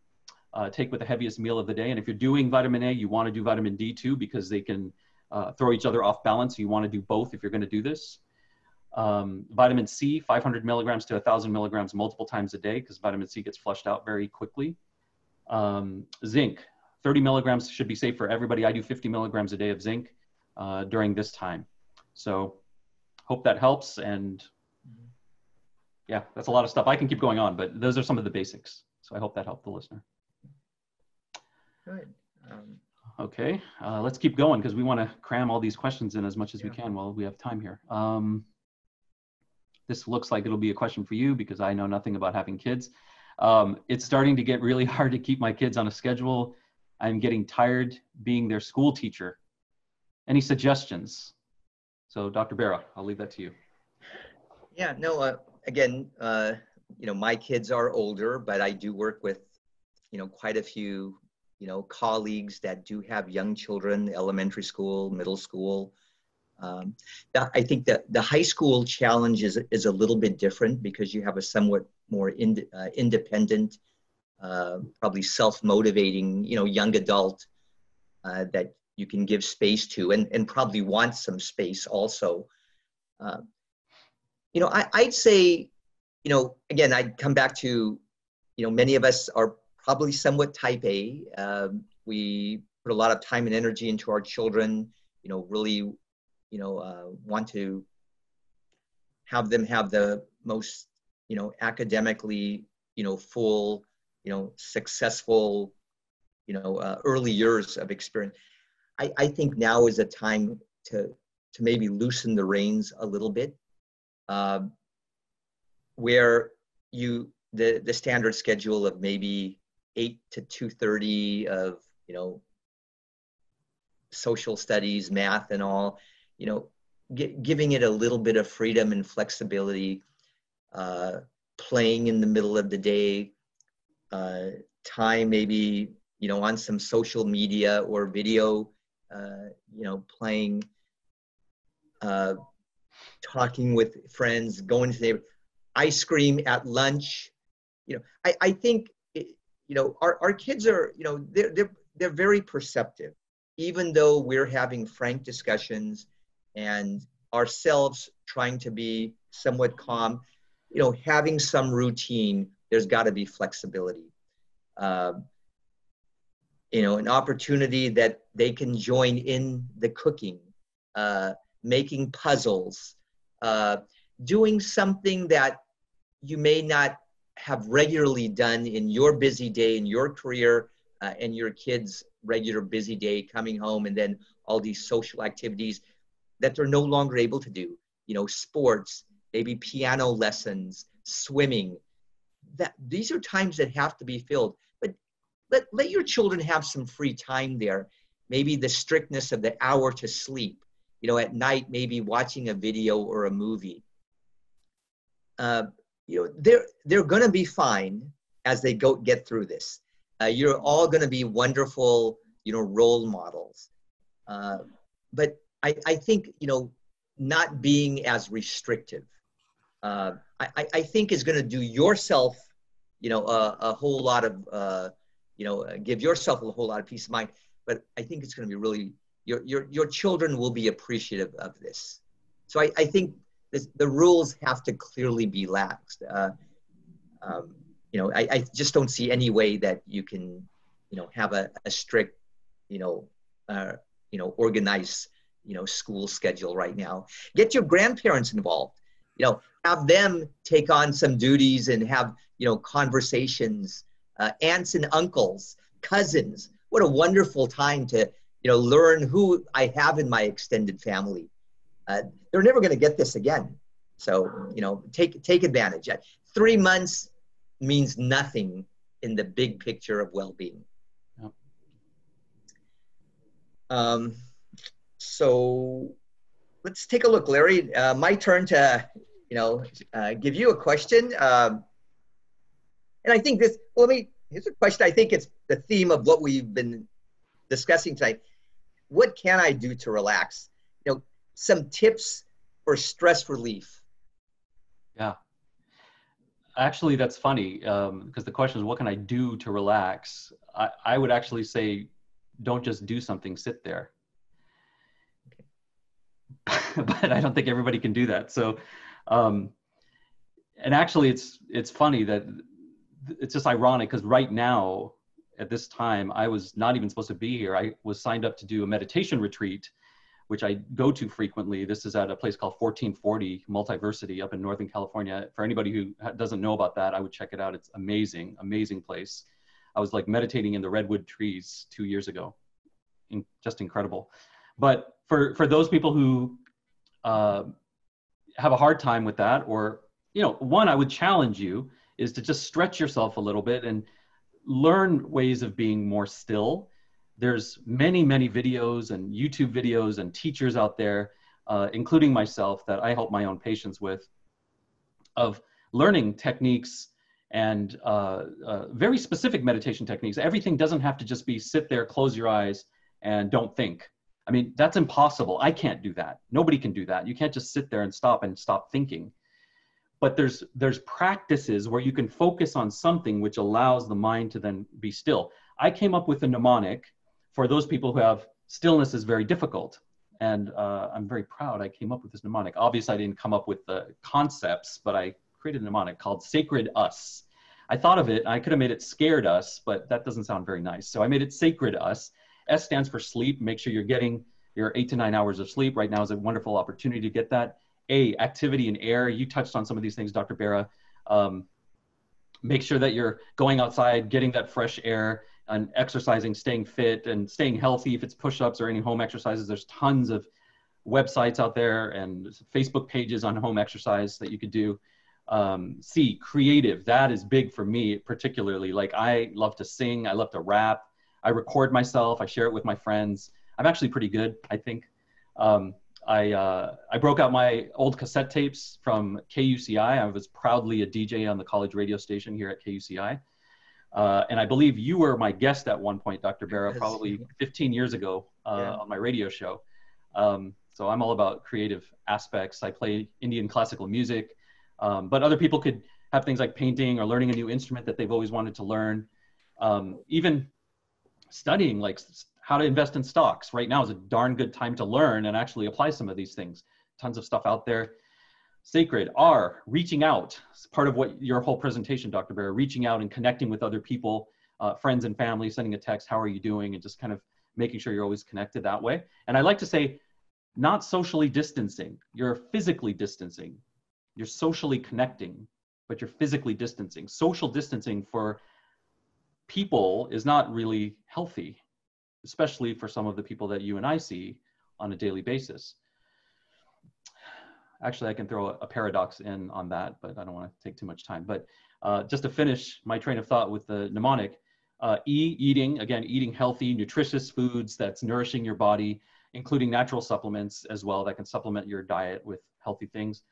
Take with the heaviest meal of the day. And if you're doing vitamin A, you want to do vitamin D too, because they can throw each other off balance. You want to do both if you're going to do this. Vitamin C, 500 milligrams to 1,000 milligrams multiple times a day, because vitamin C gets flushed out very quickly. Zinc, 30 milligrams should be safe for everybody. I do 50 milligrams a day of zinc during this time. So hope that helps. And yeah, that's a lot of stuff. I can keep going on, but those are some of the basics. So I hope that helped the listener. Good. Okay, let's keep going because we want to cram all these questions in as much as we can while we have time here. This looks like it'll be a question for you because I know nothing about having kids. It's starting to get really hard to keep my kids on a schedule. I'm getting tired being their school teacher. Any suggestions? So Dr. Bera, I'll leave that to you. Yeah, no, again, my kids are older, but I do work with, quite a few, colleagues that do have young children, elementary school, middle school. I think that the high school challenge is a little bit different because you have a somewhat more independent, probably self-motivating, young adult that you can give space to and probably want some space also. I'd say, again, I'd come back to, many of us are probably somewhat type A. We put a lot of time and energy into our children, really, want to have them have the most, academically, full, successful, early years of experience. I think now is a time to maybe loosen the reins a little bit, where the standard schedule of maybe 8 to 2:30 of, social studies, math and all, giving it a little bit of freedom and flexibility, playing in the middle of the day, time maybe, on some social media or video, playing, talking with friends, going to the ice cream at lunch. I think, our kids are, they're very perceptive, even though we're having frank discussions and ourselves trying to be somewhat calm, having some routine, there's got to be flexibility. An opportunity that they can join in the cooking, making puzzles, doing something that you may not have regularly done in your busy day, in your career, and your kids' regular busy day, coming home, and then all these social activities that they're no longer able to do. Sports, maybe piano lessons, swimming. that these are times that have to be filled. But let your children have some free time there. Maybe the strictness of the hour to sleep, you know, at night, maybe watching a video or a movie. You know, they're going to be fine as they get through this. You're all going to be wonderful, you know, role models. But I think, you know, not being as restrictive, I think is going to do yourself, you know, a whole lot of, you know, give yourself a whole lot of peace of mind. But I think it's going to be really, your children will be appreciative of this. So I think the rules have to clearly be laxed. You know, I just don't see any way that you can, you know, have a strict, you know, organized, you know, school schedule right now. Get your grandparents involved, you know, have them take on some duties and have, you know, conversations, aunts and uncles, cousins. What a wonderful time to, you know, learn who I have in my extended family. They're never going to get this again. So, you know, take advantage. 3 months means nothing in the big picture of well-being. Yep. So let's take a look, Larry. My turn to, you know, give you a question. And I think this, well, here's a question. I think it's the theme of what we've been discussing tonight. What can I do to relax? You know, some tips for stress relief. Yeah. Actually, that's funny, because the question is, what can I do to relax? I would actually say, don't just do something, sit there. But I don't think everybody can do that. So, and actually it's funny that it's just ironic, because right now at this time, I was not even supposed to be here. I was signed up to do a meditation retreat, which I go to frequently. This is at a place called 1440 Multiversity up in Northern California. For anybody who doesn't know about that, I would check it out. It's amazing, amazing place. I was like meditating in the redwood trees 2 years ago. Just incredible. But for those people who have a hard time with that, or, you know, one, I would challenge you is to just stretch yourself a little bit and learn ways of being more still. There's many, many videos and YouTube videos and teachers out there, including myself, that I help my own patients with, of learning techniques and very specific meditation techniques. Everything doesn't have to just be sit there, close your eyes, and don't think. I mean, that's impossible. I can't do that. Nobody can do that. You can't just sit there and stop thinking. But there's practices where you can focus on something which allows the mind to then be still. I came up with a mnemonic for those people who have stillness is very difficult. And I'm very proud I came up with this mnemonic. Obviously, I didn't come up with the concepts, but I created a mnemonic called Sacred Us. I thought of it, I could have made it Scared Us, but that doesn't sound very nice. So I made it Sacred Us. S stands for sleep. Make sure you're getting your 8 to 9 hours of sleep. Right now is a wonderful opportunity to get that. A, activity and air. You touched on some of these things, Dr. Bera. Make sure that you're going outside, getting that fresh air, and exercising, staying fit and staying healthy. If it's push-ups or any home exercises, there's tons of websites out there and Facebook pages on home exercise that you could do. C, creative. That is big for me, particularly. Like, I love to sing. I love to rap. I record myself. I share it with my friends. I'm actually pretty good, I think. I broke out my old cassette tapes from KUCI. I was proudly a DJ on the college radio station here at KUCI. And I believe you were my guest at one point, Dr. Bera, probably 15 years ago on my radio show. So I'm all about creative aspects. I play Indian classical music, but other people could have things like painting or learning a new instrument that they've always wanted to learn. Even studying, like how to invest in stocks. Right now is a darn good time to learn and actually apply some of these things. Tons of stuff out there. Sacred. R, reaching out. It's part of what your whole presentation, Dr. Bera, reaching out and connecting with other people, friends and family, sending a text, how are you doing? And just kind of making sure you're always connected that way. And I like to say, not socially distancing. You're physically distancing. You're socially connecting, but you're physically distancing. Social distancing for people is not really healthy, especially for some of the people that you and I see on a daily basis. Actually, I can throw a paradox in on that, but I don't want to take too much time. But just to finish my train of thought with the mnemonic, eating, again, eating healthy, nutritious foods that's nourishing your body, including natural supplements as well that can supplement your diet with healthy things.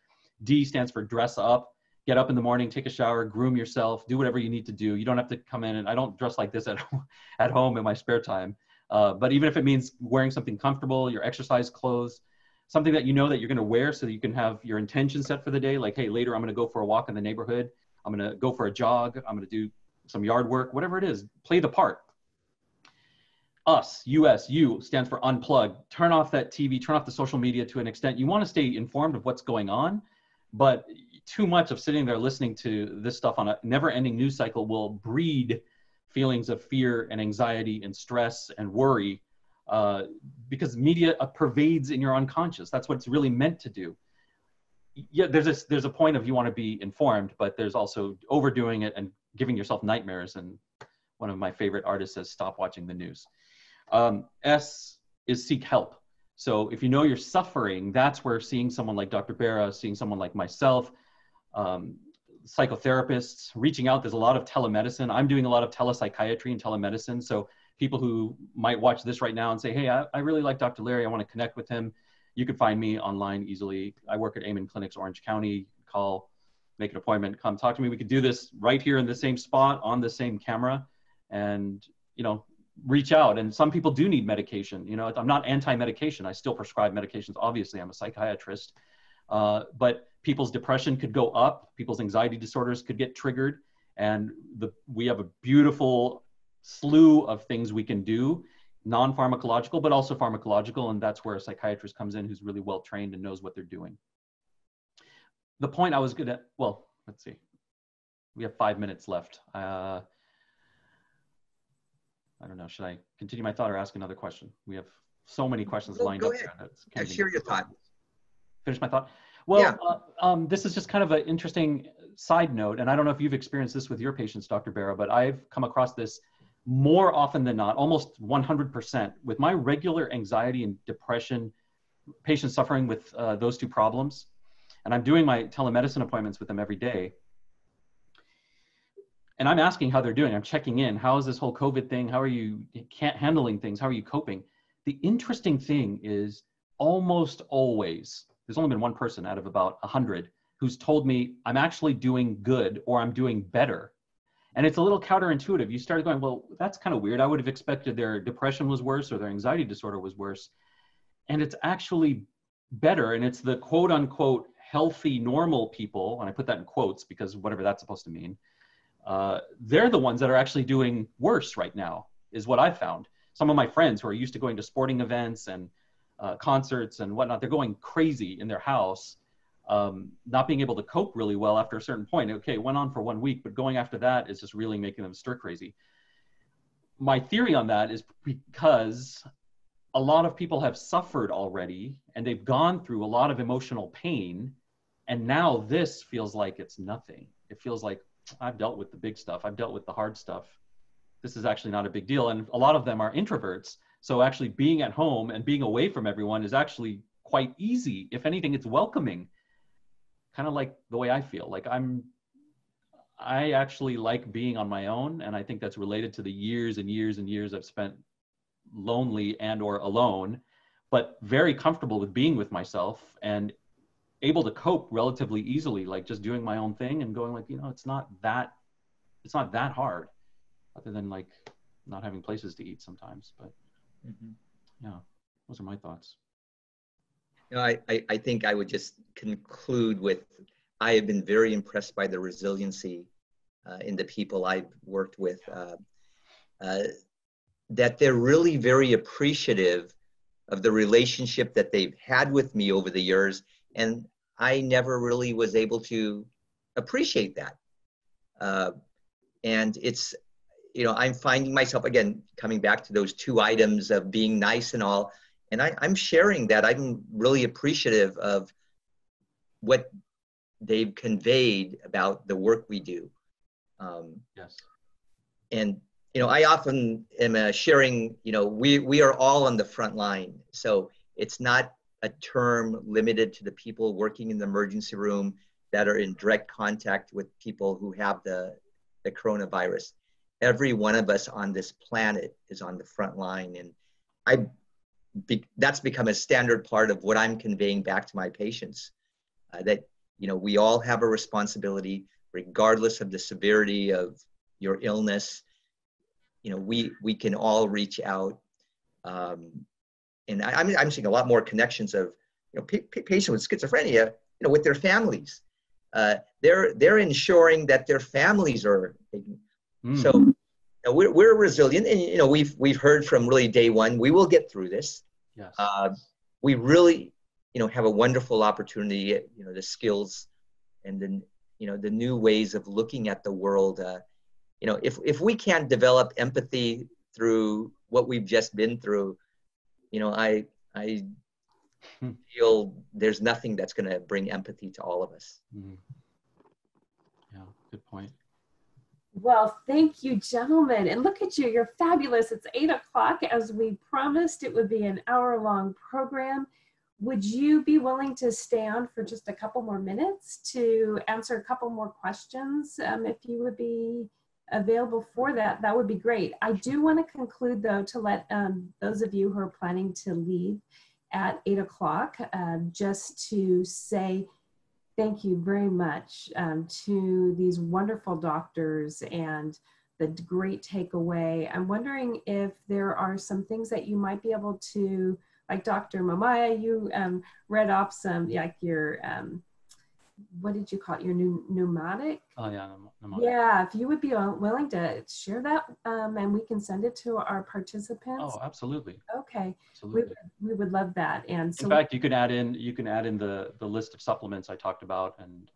D stands for dress up. Get up in the morning, take a shower, groom yourself, do whatever you need to do. You don't have to come in, and I don't dress like this at home in my spare time. But even if it means wearing something comfortable, your exercise clothes, something that you know that you're going to wear so that you can have your intention set for the day. Like, hey, later I'm going to go for a walk in the neighborhood. I'm going to go for a jog. I'm going to do some yard work, whatever it is, play the part. Us, US, you stands for unplug. Turn off that TV, turn off the social media to an extent. You want to stay informed of what's going on, but too much of sitting there listening to this stuff on a never-ending news cycle will breed feelings of fear and anxiety and stress and worry, because media pervades in your unconscious. That's what it's really meant to do. Yeah, there's a point of you want to be informed, but there's also overdoing it and giving yourself nightmares. And one of my favorite artists says, stop watching the news. S is seek help. So if you know you're suffering, that's where seeing someone like Dr. Bera, seeing someone like myself, psychotherapists, reaching out. There's a lot of telemedicine. I'm doing a lot of telepsychiatry and telemedicine. So people who might watch this right now and say, hey, I really like Dr. Larry. I want to connect with him. You can find me online easily. I work at Amen Clinics, Orange County. Call, make an appointment, come talk to me. We could do this right here in the same spot on the same camera, and, you know, reach out. And some people do need medication. You know, I'm not anti-medication. I still prescribe medications. Obviously, I'm a psychiatrist. But people's depression could go up. People's anxiety disorders could get triggered. And we have a beautiful slew of things we can do, non-pharmacological, but also pharmacological. And that's where a psychiatrist comes in who's really well-trained and knows what they're doing. The point I was going to, well, let's see. We have 5 minutes left. I don't know. Should I continue my thought or ask another question? We have so many questions lined up here. Yeah, share your thought. Finish my thought. Well, yeah. This is just kind of an interesting side note, and I don't know if you've experienced this with your patients, Dr. Bera, but I've come across this more often than not, almost 100%, with my regular anxiety and depression, patients suffering with those two problems. And I'm doing my telemedicine appointments with them every day. And I'm asking how they're doing. I'm checking in. How is this whole COVID thing? How are you handling things? How are you coping? The interesting thing is almost always, there's only been one person out of about 100 who's told me I'm actually doing good or I'm doing better. And it's a little counterintuitive. You started going, well, that's kind of weird. I would have expected their depression was worse or their anxiety disorder was worse. And it's actually better. And it's the quote unquote healthy, normal people, and I put that in quotes because whatever that's supposed to mean, they're the ones that are actually doing worse right now, is what I found. Some of my friends who are used to going to sporting events and concerts and whatnot, they're going crazy in their house, not being able to cope really well after a certain point. Okay, it went on for 1 week, but going after that is just really making them stir crazy. My theory on that is because a lot of people have suffered already and they've gone through a lot of emotional pain, and now this feels like it's nothing. It feels like I've dealt with the big stuff. I've dealt with the hard stuff. This is actually not a big deal. And a lot of them are introverts. So actually being at home and being away from everyone is actually quite easy. If anything, it's welcoming. Kind of like the way I feel. Like I actually like being on my own. And I think that's related to the years and years and years I've spent lonely and or alone, but very comfortable with being with myself and able to cope relatively easily, like just doing my own thing and going like, you know, it's not that hard, other than like not having places to eat sometimes. But yeah, those are my thoughts. You know, I think I would just conclude with, I have been very impressed by the resiliency in the people I've worked with, that they're really very appreciative of the relationship that they've had with me over the years. And I never really was able to appreciate that. And it's, you know, I'm finding myself, again, coming back to those two items of being nice and all, and I'm sharing that. I'm really appreciative of what they've conveyed about the work we do. Yes. And, you know, I often am sharing, you know, we are all on the front line. So it's not a term limited to the people working in the emergency room that are in direct contact with people who have the coronavirus. Every one of us on this planet is on the front line. And that's become a standard part of what I'm conveying back to my patients, that, you know, we all have a responsibility, regardless of the severity of your illness. You know, we can all reach out. And I'm seeing a lot more connections of, you know, patients with schizophrenia, you know, with their families. They're ensuring that their families are taken. So, you know, we're resilient, and, you know, we've heard from really day one, we will get through this. Yes. We really, you know, have a wonderful opportunity. You know, the skills and the, you know, the new ways of looking at the world. You know, if we can't develop empathy through what we've just been through, you know, I feel there's nothing that's going to bring empathy to all of us. Yeah, good point. Well, thank you, gentlemen. And look at you, you're fabulous. It's 8 o'clock. As we promised, it would be an hour-long program. Would you be willing to stay on for just a couple more minutes to answer a couple more questions? If you would be available for that, that would be great. I do want to conclude, though, to let those of you who are planning to leave at 8 o'clock, just to say thank you very much to these wonderful doctors and the great takeaway. I'm wondering if there are some things that you might be able to, like Dr. Momaya, you read off some, like your, what did you call it, your pneumatic? Oh yeah, pneumatic. Yeah, if you would be willing to share that, and we can send it to our participants. Oh, absolutely. Okay, Absolutely. we would love that. And so, in fact, you can add in the list of supplements I talked about, and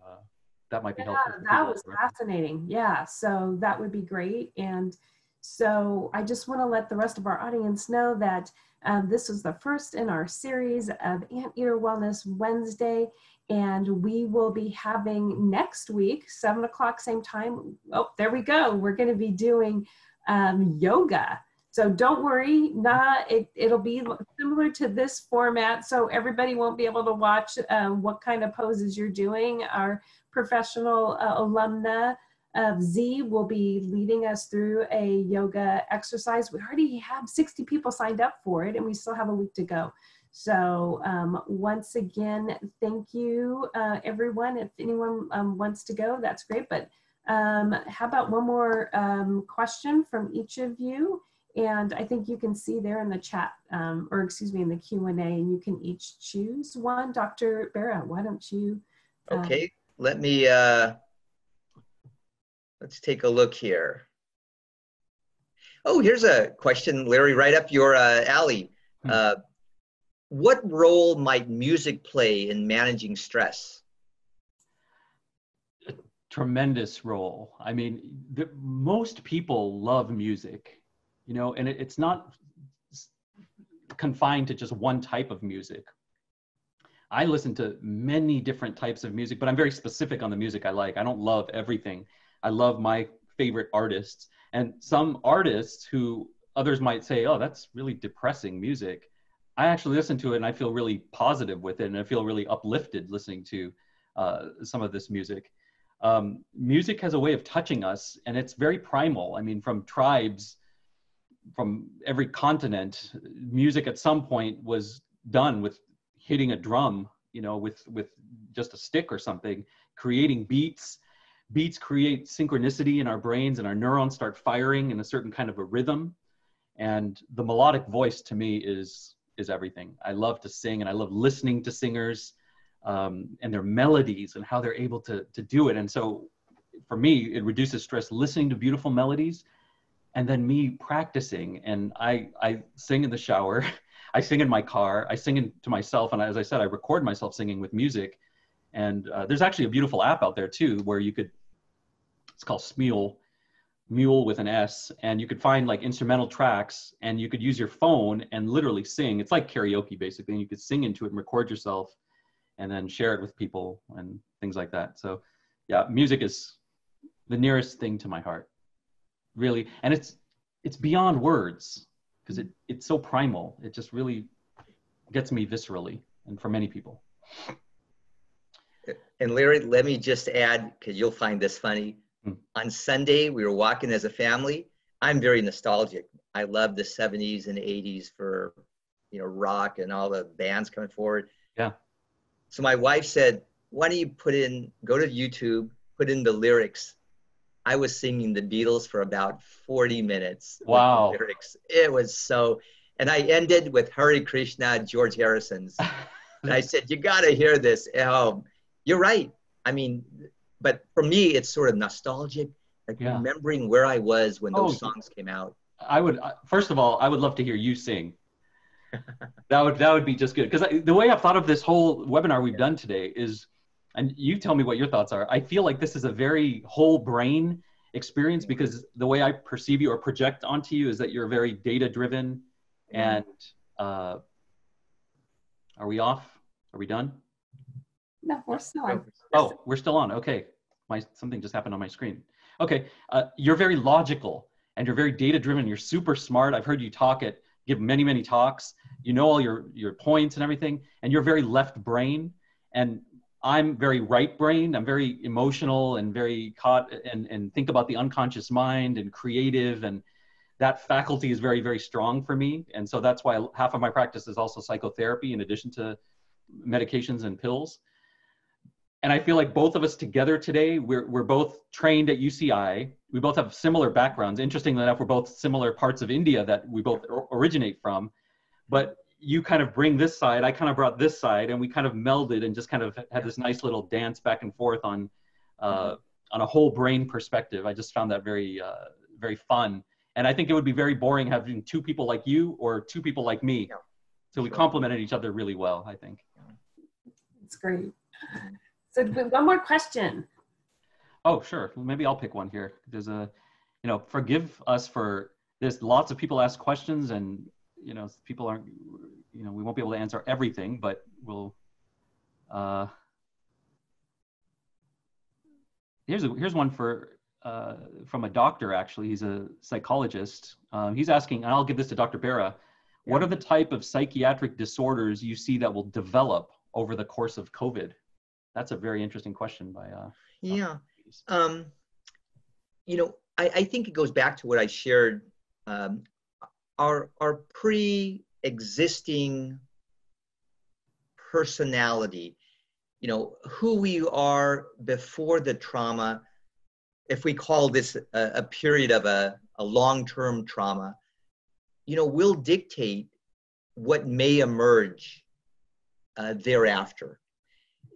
that might be helpful. Yeah, that was fascinating. Yeah, so that would be great. And so I just want to let the rest of our audience know that this was the first in our series of Anteater Wellness Wednesday. And we will be having next week, 7 o'clock, same time. Oh, there we go. We're going to be doing yoga. So don't worry, it'll be similar to this format. So everybody won't be able to watch what kind of poses you're doing. Our professional alumna of Z will be leading us through a yoga exercise. We already have 60 people signed up for it, and we still have a week to go. So once again, thank you, everyone. If anyone wants to go, that's great. But how about one more question from each of you? And I think you can see there in the chat, or excuse me, in the Q&A, and you can each choose one. Dr. Bera, why don't you? Okay, let me, let's take a look here. Oh, here's a question, Larry, right up your alley. What role might music play in managing stress? A tremendous role. I mean, most people love music, you know, and it's not confined to just one type of music. I listen to many different types of music, but I'm very specific on the music I like. I don't love everything. I love my favorite artists, and some artists who others might say, oh, that's really depressing music. I actually listen to it and I feel really positive with it, and I feel really uplifted listening to some of this music. Music has a way of touching us, and it's very primal. I mean, from tribes, from every continent, music at some point was done with hitting a drum, you know, with just a stick or something, creating beats. Beats create synchronicity in our brains, and our neurons start firing in a certain kind of a rhythm. And the melodic voice to me is everything. I love to sing, and I love listening to singers and their melodies and how they're able to do it. And so for me, it reduces stress listening to beautiful melodies, and then me practicing. And I sing in the shower, I sing in my car, I sing to myself. And as I said, I record myself singing with music. And there's actually a beautiful app out there too, where you could, it's called Smule, Mule with an S, and you could find like instrumental tracks, and you could use your phone and literally sing. It's like karaoke basically, and you could sing into it and record yourself and then share it with people and things like that. So yeah, music is the nearest thing to my heart, really. And it's beyond words, because it's so primal. It just really gets me viscerally. and for many people. And Larry, let me just add, because you'll find this funny. On Sunday, we were walking as a family. I'm very nostalgic. I love the 70s and 80s for, you know, rock and all the bands coming forward. Yeah. So my wife said, why don't you go to YouTube, put in the lyrics. I was singing the Beatles for about 40 minutes. Wow. With the lyrics. It was so, and I ended with Hare Krishna, George Harrison's. And I said, you got to hear this. Oh, you're right. I mean, but for me, it's sort of nostalgic, like remembering where I was when those songs came out. First of all, I would love to hear you sing. That would be just good. Because the way I've thought of this whole webinar we've done today is, and you tell me what your thoughts are, I feel like this is a very whole brain experience, because the way I perceive you or project onto you is that you're very data driven. And are we off? Are we done? No, we're still on. Oh, we're still on. Okay. Something just happened on my screen. Okay. You're very logical and you're very data driven. You're super smart. I've heard you give many, many talks. You know all your points and everything. And you're very left brain. And I'm very right brain. I'm very emotional and very caught and think about the unconscious mind and creative. And that faculty is very, very strong for me. And so that's why half of my practice is also psychotherapy in addition to medications and pills. And I feel like both of us together today, we're both trained at UCI. We both have similar backgrounds. Interestingly enough, we're both similar parts of India that we both originate from. But you kind of bring this side, I kind of brought this side, and we kind of melded and just kind of had this nice little dance back and forth on a whole brain perspective. I just found that very, very fun. And I think it would be very boring having two people like you or two people like me. Yeah, so we complemented each other really well, I think. It's great. So one more question. Oh, sure. Maybe I'll pick one here. There's forgive us for, there's lots of people ask questions and, people aren't, we won't be able to answer everything, but we'll, here's one from a doctor, actually. He's a psychologist. He's asking, and I'll give this to Dr. Bera, what are the type of psychiatric disorders you see that will develop over the course of COVID? That's a very interesting question by I think it goes back to what I shared. Our pre-existing personality, who we are before the trauma, if we call this a period of a long-term trauma, will dictate what may emerge thereafter.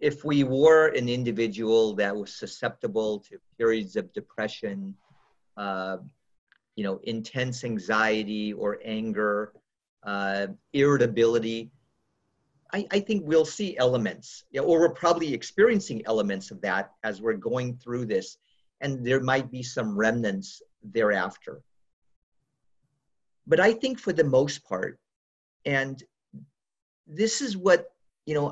If we were an individual that was susceptible to periods of depression, intense anxiety or anger, irritability, I think we'll see elements, or we're probably experiencing elements of that as we're going through this, and there might be some remnants thereafter. But I think for the most part, and this is what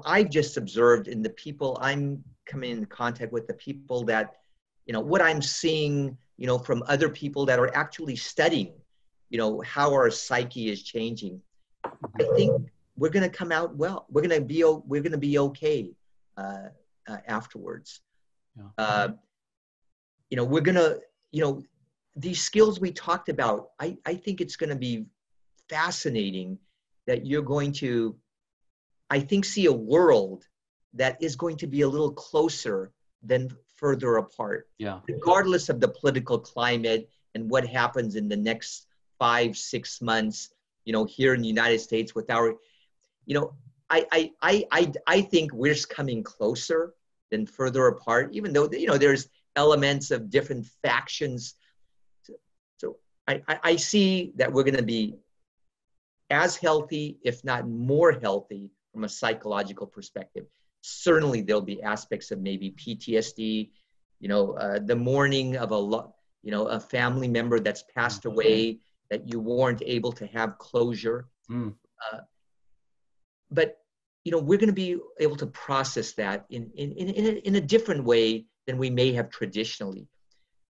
I've just observed in the people I'm coming in contact with, the people that, what I'm seeing, from other people that are actually studying, how our psyche is changing. I think we're going to come out well. We're going to be okay afterwards. Yeah. We're going to, these skills we talked about, I think it's going to be fascinating that you're going to, I think, see a world that is going to be a little closer than further apart. Yeah. Regardless of the political climate and what happens in the next 5-6 months, here in the United States with our, I think we're coming closer than further apart, even though, there's elements of different factions. So I see that we're going to be as healthy, if not more healthy, from a psychological perspective. Certainly there'll be aspects of maybe PTSD, the mourning of a family member that's passed away that you weren't able to have closure. But we're going to be able to process that in a different way than we may have traditionally.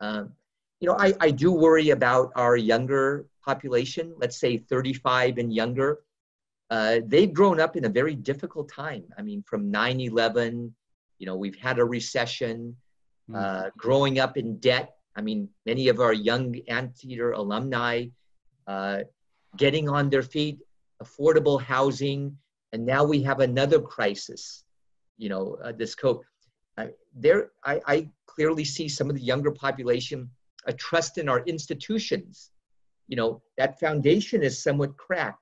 I do worry about our younger population, let's say 35 and younger. they've grown up in a very difficult time. I mean, from 9/11, you know, we've had a recession, growing up in debt. I mean, many of our young Anteater alumni getting on their feet, affordable housing, and now we have another crisis, you know, this COVID. I clearly see some of the younger population, a trust in our institutions. You know, that foundation is somewhat cracked.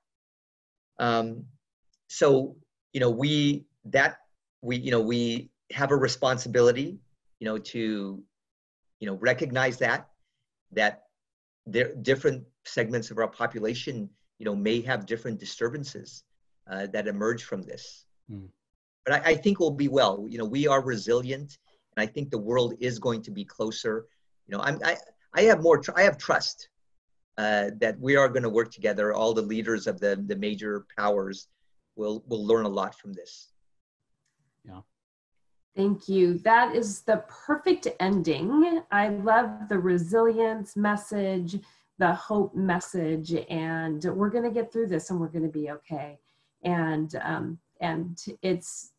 So, you know, we have a responsibility, you know, to, you know, recognize that there different segments of our population, you know, may have different disturbances that emerge from this. But I think we'll be well. You know, we are resilient, and I think the world is going to be closer. You know, I have trust that we are going to work together. All the leaders of the major powers will learn a lot from this. Yeah. Thank you. That is the perfect ending. I love the resilience message, the hope message, and we're going to get through this, and we're going to be okay. And it's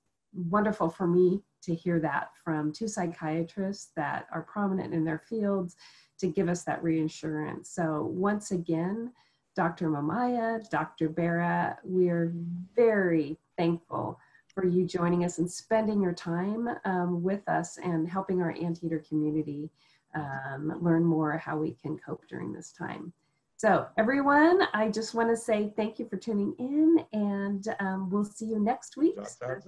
wonderful for me to hear that from two psychiatrists that are prominent in their fields to give us that reassurance. So once again, Dr. Momaya, Dr. Bera, we're very thankful for you joining us and spending your time with us and helping our Anteater community learn more how we can cope during this time. So everyone, I just want to say thank you for tuning in, and we'll see you next week. For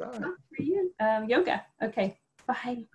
you, yoga. Okay, bye.